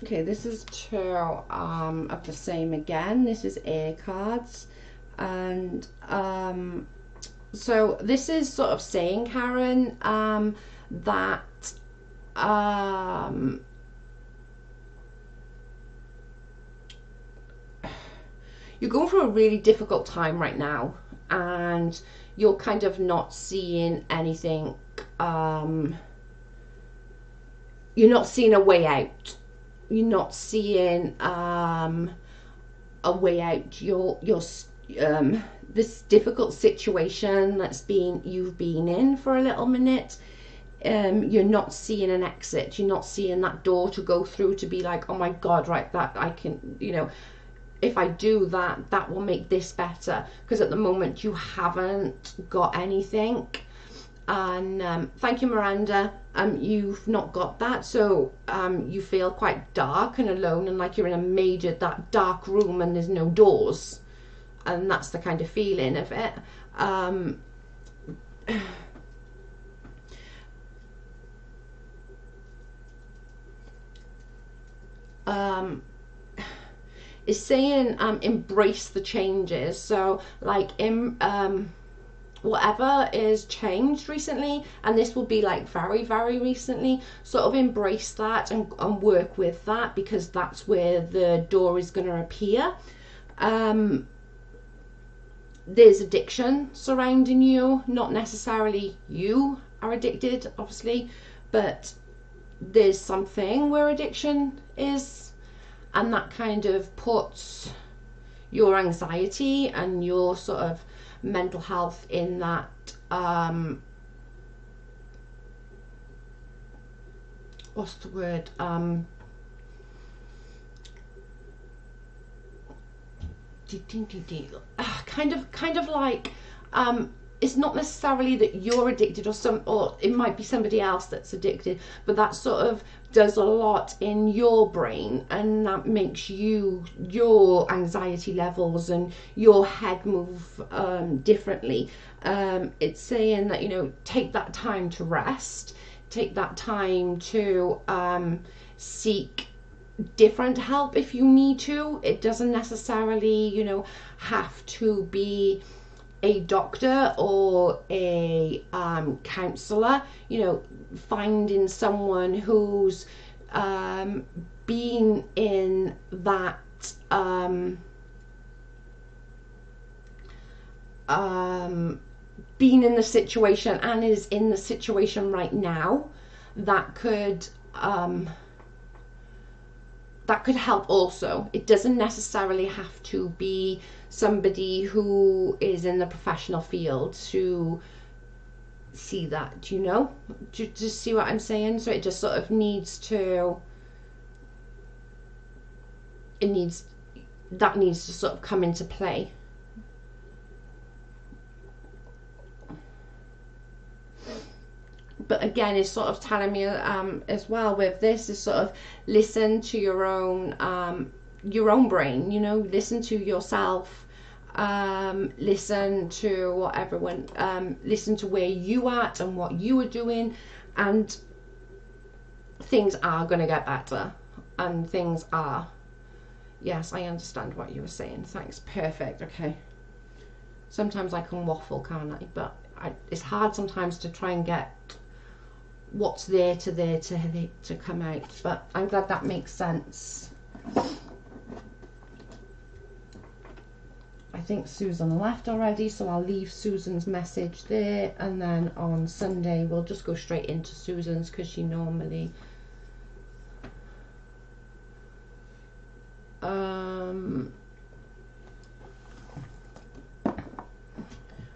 okay, this is two of the same again. This is air cards. And so this is sort of saying, Karen, that you're going through a really difficult time right now, and you're kind of not seeing anything. You're not seeing a way out. You're not seeing a way out. You're this difficult situation you've been in for a little minute, you're not seeing an exit. You're not seeing that door to go through to be like, oh my god, right, that I can, you know, if I do that, that will make this better, because at the moment you haven't got anything. And thank you, Miranda. You've not got that, so you feel quite dark and alone, and like you're in that dark room and there's no doors. And that's the kind of feeling of it. It's saying embrace the changes. So like whatever is changed recently, and this will be like very, very recently, sort of embrace that and work with that, because that's where the door is going to appear. There's addiction surrounding you, not necessarily you are addicted, obviously, but there's something where addiction is, and that kind of puts your anxiety and your sort of mental health in that what's the word, kind of like it's not necessarily that you're addicted, or it might be somebody else that's addicted, but that sort of does a lot in your brain, and that makes your anxiety levels and your head move differently. It's saying that, you know, take that time to rest, take that time to seek different help if you need to. It doesn't necessarily, you know, have to be a doctor or a counselor. You know, finding someone who's been in that been in the situation and is in the situation right now, that could help also. It doesn't necessarily have to be somebody who is in the professional field to see that, you know? Do you just see what I'm saying? So it just sort of needs to sort of come into play. But again, it's sort of telling me as well with this is sort of listen to your own brain, you know, listen to yourself. listen to what everyone, listen to where you at and what you are doing, and things are going to get better, and things are, yes, I understand what you were saying, thanks, perfect, okay. Sometimes I can waffle, can't I? But it's hard sometimes to try and get what's there to come out, but I'm glad that makes sense. I think Susan left already, so I'll leave Susan's message there, and then on Sunday we'll just go straight into Susan's, because she normally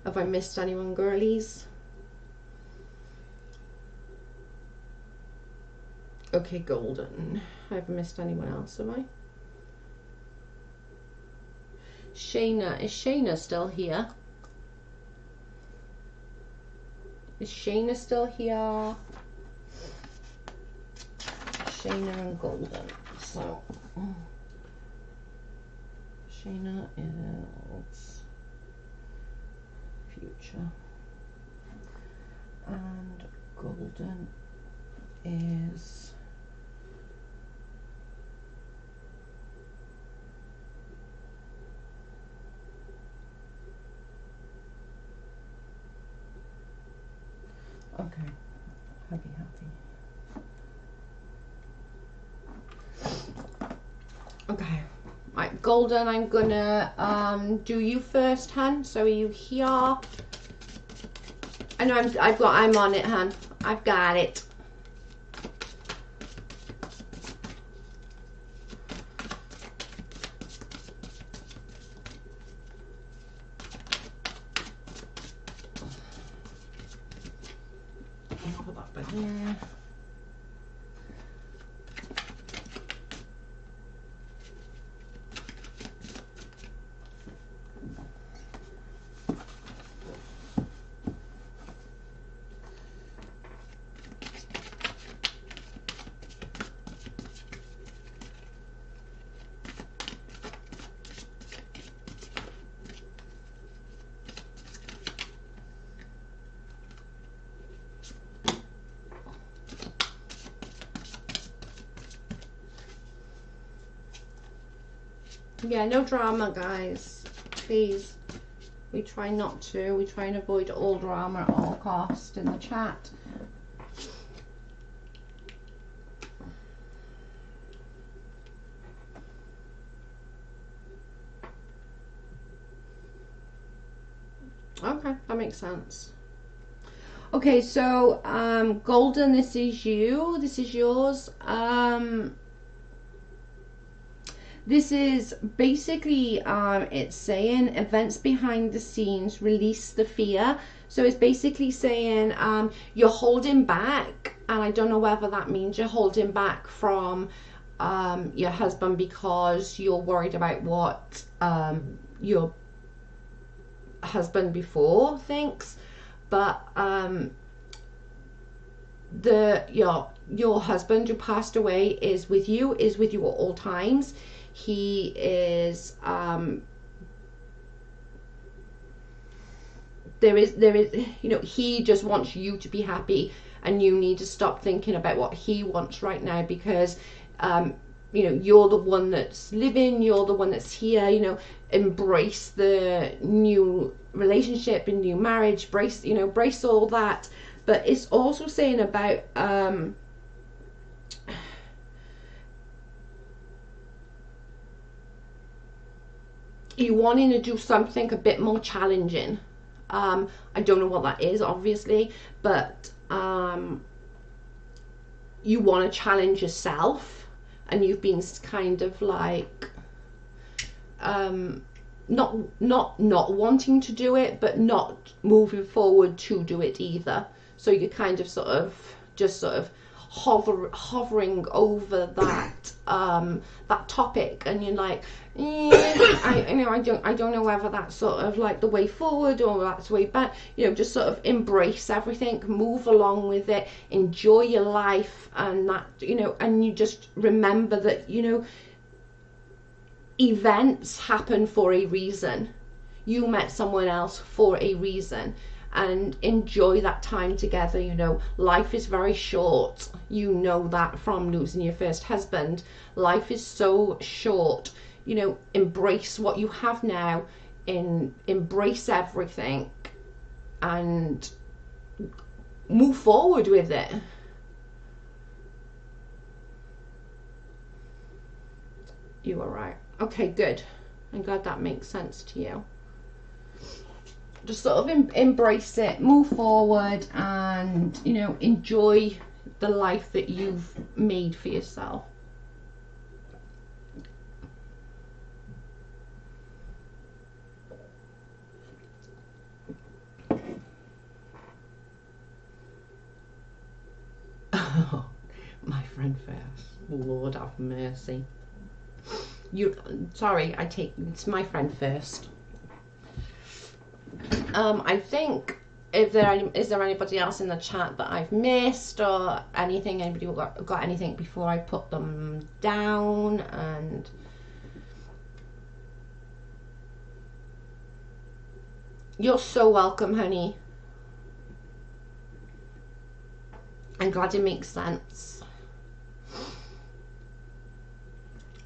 have I missed anyone, girlies? Okay, golden. I haven't missed anyone else, have I? Shayna, is Shayna still here? Is Shayna still here? Shayna and golden. So Shayna is future and golden is okay, happy. Okay, right, golden, I'm gonna do you first, hun. So are you here? I know I'm on it, hun. I've got it. Put that back here. Yeah, no drama, guys. Please. We try not to. We try and avoid all drama at all costs in the chat. Okay, that makes sense. Okay, so golden, this is you. This is yours. This is basically, it's saying events behind the scenes, release the fear. So it's basically saying you're holding back, and I don't know whether that means you're holding back from your husband because you're worried about what your husband before thinks, but your husband who passed away is with you at all times. He is there is he just wants you to be happy, and you need to stop thinking about what he wants right now, because you're the one that's living, you're the one that's here. Embrace the new relationship and new marriage, brace all that. But it's also saying about you wanting to do something a bit more challenging. I don't know what that is, obviously, but you want to challenge yourself, and you've been kind of like not wanting to do it, but not moving forward to do it either. So you're kind of sort of hovering over that that topic, and you're like, I don't know whether that's sort of like the way forward or that's the way back. Just sort of embrace everything, move along with it, enjoy your life, and that and you just remember that events happen for a reason. you met someone else for a reason, and enjoy that time together. You know, life is very short. You know that from losing your first husband. Life is so short. You know, embrace what you have now, embrace everything, and move forward with it. You are right. Okay, good. I'm glad that makes sense to you. Just sort of embrace it, move forward, and, you know, enjoy the life that you've made for yourself. Oh, my friend first. Lord have mercy. Sorry, it's my friend first. I think, is there anybody else in the chat that I've missed or anything? Anybody got anything before I put them down? And you're so welcome, honey. I'm glad it makes sense.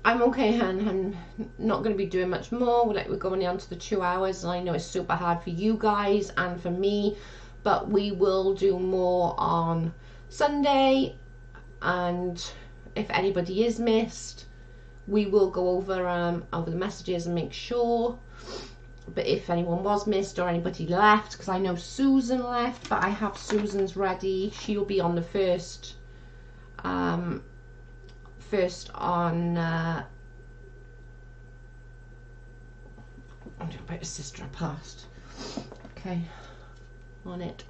I'm okay, hun. I'm not going to be doing much more. We're going on to the 2 hours, and I know it's super hard for you guys and for me, but we will do more on Sunday. And if anybody is missed, we will go over the messages and make sure. But if anyone was missed or anybody left, because I know Susan left, but I have Susan's ready. She'll be on the first on I'm talking about his sister passed. Okay, on it.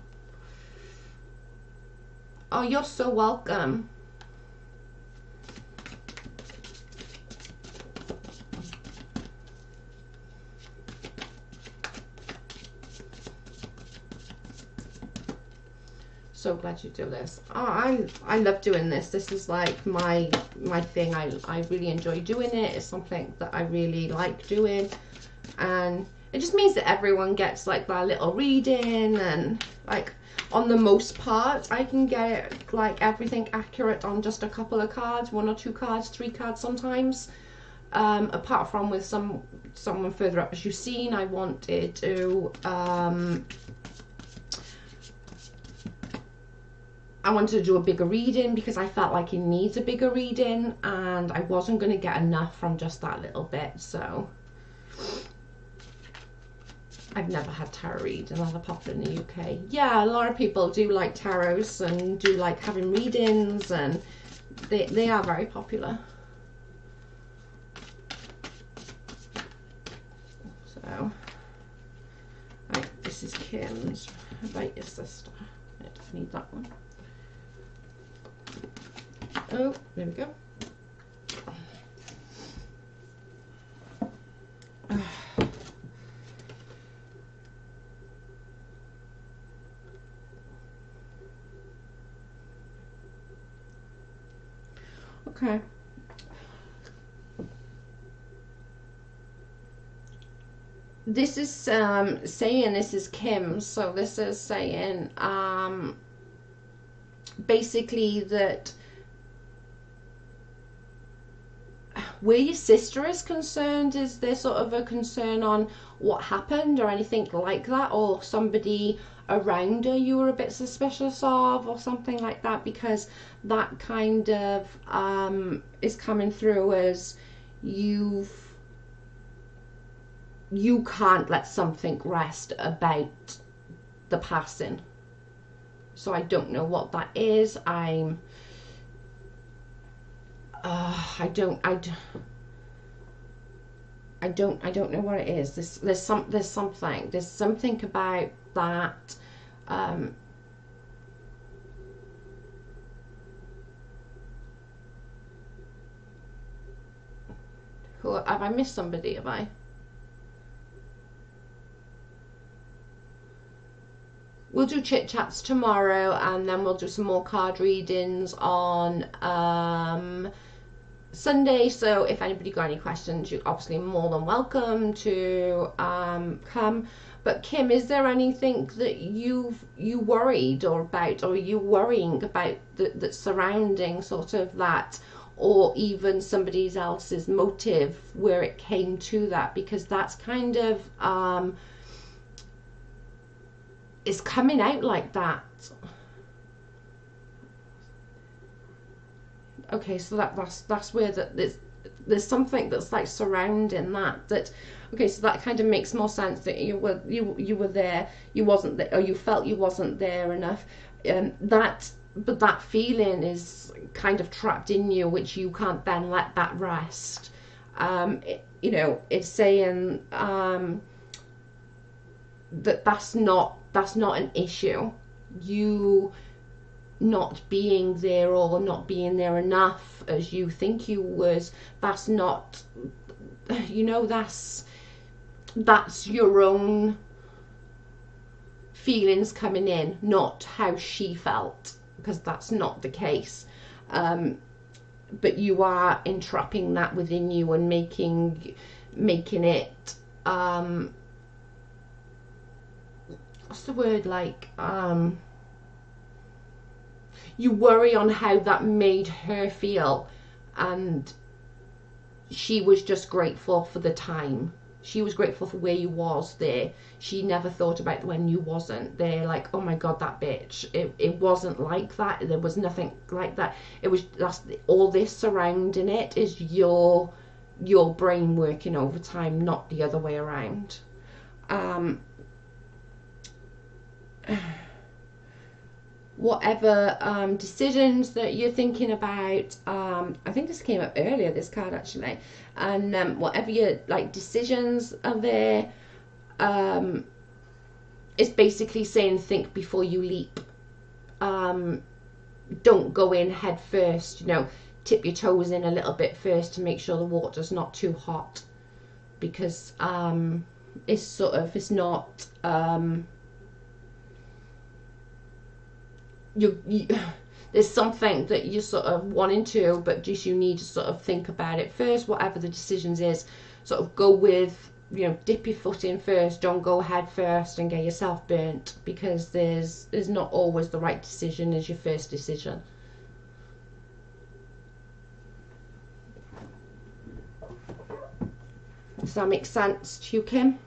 Oh, you're so welcome. So glad you do this. Oh, I love doing this. This is like my thing. I really enjoy doing it. It's something that I really like doing, and it just means that everyone gets like their little reading, and like on the most part I can get like everything accurate on just a couple of cards, 1 or 2 cards, 3 cards sometimes. Apart from with someone further up, as you've seen, I wanted to do a bigger reading because I felt like he needs a bigger reading, and I wasn't going to get enough from just that little bit. So I've never had tarot readings. They're popular in the UK. Yeah, a lot of people do like tarots and do like having readings, and they are very popular. So, right, this is Kim's about your sister. I need that one. Oh, there we go. Okay. This is saying, this is Kim, so this is saying basically that where your sister is concerned, is there sort of a concern on what happened or anything like that, or somebody around her you were a bit suspicious of or something like that? Because that kind of is coming through as you can't let something rest about the passing. So I don't know what that is. I don't know what it is. There's something about that. Have I missed somebody? Have I? We'll do chit chats tomorrow, and then we'll do some more card readings on Sunday, so if anybody got any questions, you're obviously more than welcome to come. But Kim, is there anything that you worried or about, or you worrying about that surrounding sort of that, or even somebody else's motive where it came to that? Because that's kind of is coming out like that. Okay, so that's where there's something that's like surrounding that. Okay, so that kind of makes more sense, that you were there, you wasn't there, or you felt you wasn't there enough. But that feeling is kind of trapped in you, which you can't then let that rest. It's saying that's not an issue. You not being there or not being there enough as you think you was, that's not, that's your own feelings coming in, not how she felt, because that's not the case. But you are entrapping that within you and making it what's the word, like you worry on how that made her feel, and she was just grateful for the time. She was grateful for where you was there. She never thought about when you wasn't there, like, oh my god, that bitch. It wasn't like that. There was nothing like that. That's all this surrounding it is your brain working overtime, not the other way around. Whatever decisions that you're thinking about, I think this came up earlier, this card actually, and whatever your decisions are there, it's basically saying think before you leap. Don't go in head first, tip your toes in a little bit first to make sure the water's not too hot, because it's not there's something that you're sort of wanting to, but just you need to sort of think about it first. Whatever the decisions is, sort of go with, dip your foot in first. Don't go head first and get yourself burnt, because there's not always the right decision as your first decision. Does that make sense to you, Kim?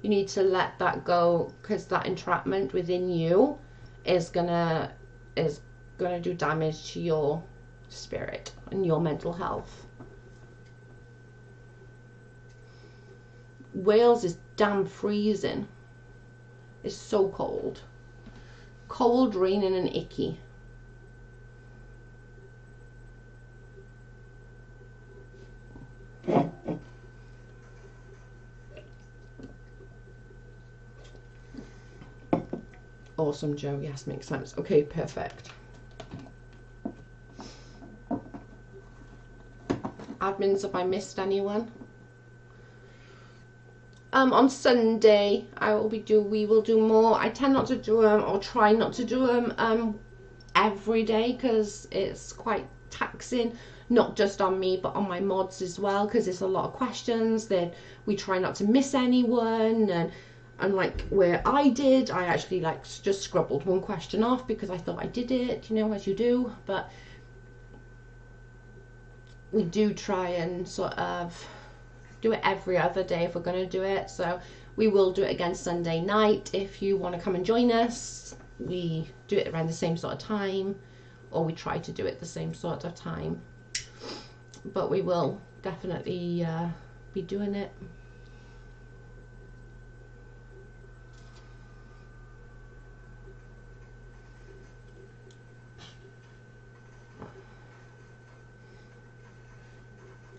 You need to let that go, because that entrapment within you is gonna do damage to your spirit and your mental health. Wales is damn freezing. It's so cold. Cold, raining and icky. Awesome, Joe. Yes, makes sense. Okay, perfect. Admins, have I missed anyone? On Sunday, we will do more. I tend not to do them, or try not to do them every day, because it's quite taxing, not just on me but on my mods as well, because it's a lot of questions. Then we try not to miss anyone, and like where I actually just scribbled one question off because I thought I did it, as you do. But we do try and sort of do it every other day if we're going to do it. So we will do it again Sunday night. If you want to come and join us, we do it around the same sort of time, or we try to do it the same sort of time. But we will definitely be doing it.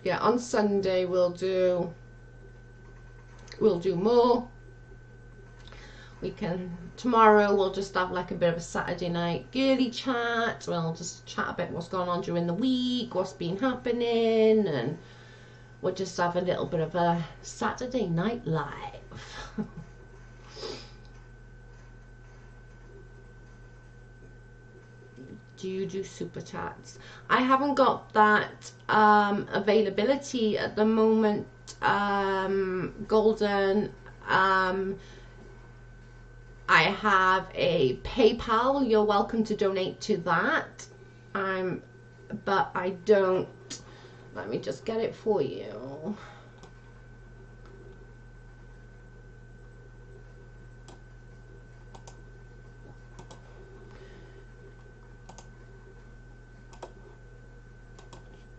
Yeah, on Sunday we'll do more. Tomorrow we'll just have like a bit of a Saturday night girly chat. We'll just chat about what's going on during the week, what's been happening, and we'll just have a little bit of a Saturday night live. Do you do super chats? I haven't got that availability at the moment, Golden. I have a PayPal. You're welcome to donate to that. But I don't. Let me just get it for you.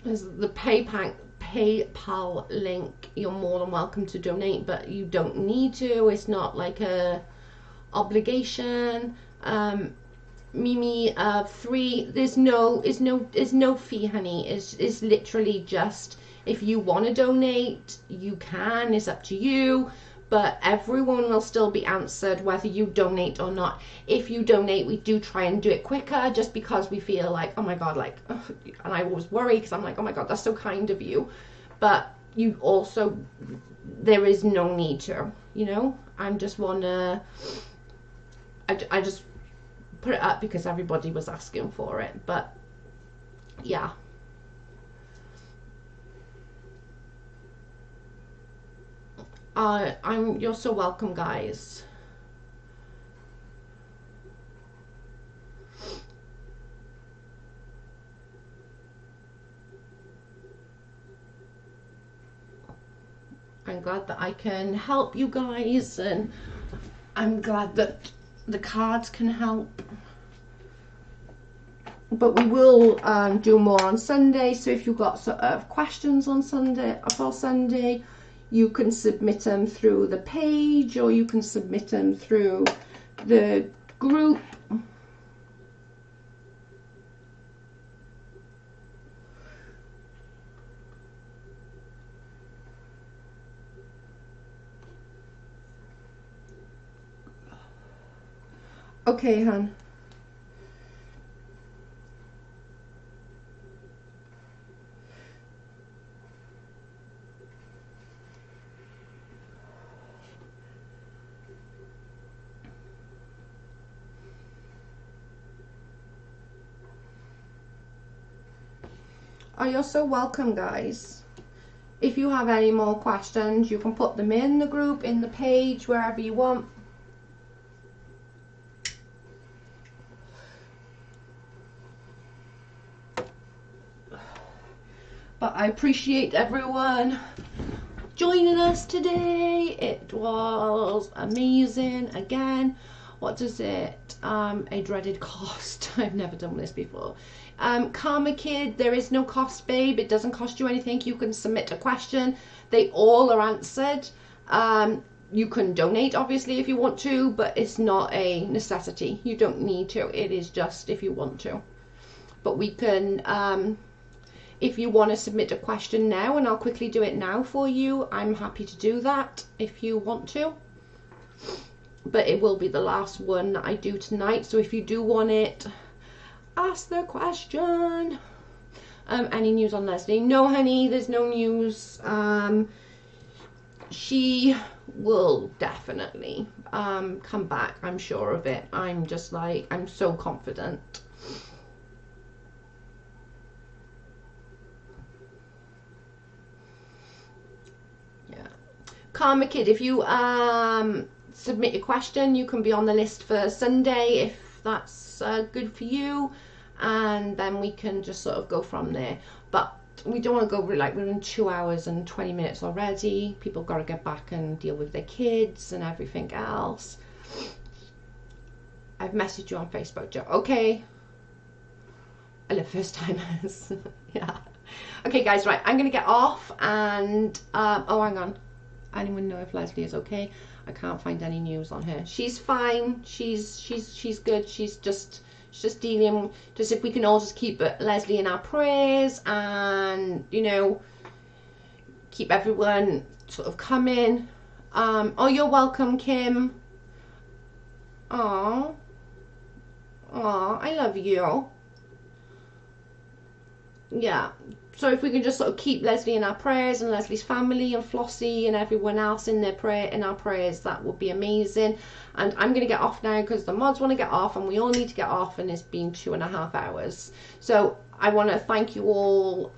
There's the PayPal link. You're more than welcome to donate, but you don't need to. It's not like a obligation. Mimi, 3. There's no fee, honey. It's literally just if you want to donate, you can. It's up to you. But everyone will still be answered whether you donate or not. If you donate, we do try and do it quicker, just because we feel like, oh my god, like, and I always worry because I'm like, oh my god, that's so kind of you. But you also, there is no need to, you know. I just wanna, I just put it up because everybody was asking for it. But yeah. You're so welcome, guys. I'm glad that I can help you guys, and I'm glad that the cards can help. But we will do more on Sunday, so if you've got sort of questions on Sunday, for Sunday, you can submit them through the page, or you can submit them through the group. Okay, hon. Oh, you're so welcome, guys. If you have any more questions, you can put them in the group, in the page, wherever you want. But I appreciate everyone joining us today. It was amazing. Again, what does it, a dreaded cost. I've never done this before. Karma Kid, there is no cost, babe. It doesn't cost you anything. You can submit a question. They all are answered. You can donate, obviously, if you want to, but it's not a necessity. You don't need to. It is just if you want to. But we can, if you want to submit a question now, and I'll quickly do it now for you, I'm happy to do that if you want to. But it will be the last one that I do tonight, so if you do want it, ask the question. Any news on Leslie? No, honey, there's no news. She will definitely come back, I'm sure of it. I'm just like, I'm so confident. Yeah. Karma Kid, if you submit your question, you can be on the list for Sunday if that's good for you, and then we can just sort of go from there. But we don't want to go like we're in 2 hours and 20 minutes already. People got to get back and deal with their kids and everything else. I've messaged you on Facebook, Joe. Okay. I love first timers. Yeah. Okay, guys, right. I'm gonna get off and oh, hang on. Anyone know if Leslie is okay? I can't find any news on her. She's fine. She's good. She's just dealing. Just if we can all just keep Leslie in our prayers, and you know, keep everyone sort of coming. Oh, you're welcome, Kim. Oh, I love you. Yeah, So if we can just sort of keep Leslie in our prayers, and Leslie's family and Flossie and everyone else in our prayers, that would be amazing. And I'm going to get off now because the mods want to get off and we all need to get off, and it's been 2.5 hours. So I want to thank you all.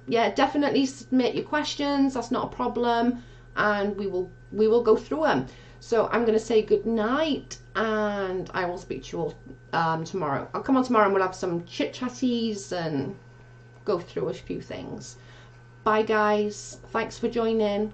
Yeah, definitely submit your questions. That's not a problem, and we will go through them. So I'm going to say good night, and I will speak to you all tomorrow. I'll come on tomorrow and we'll have some chit-chatties and go through a few things. Bye guys, thanks for joining.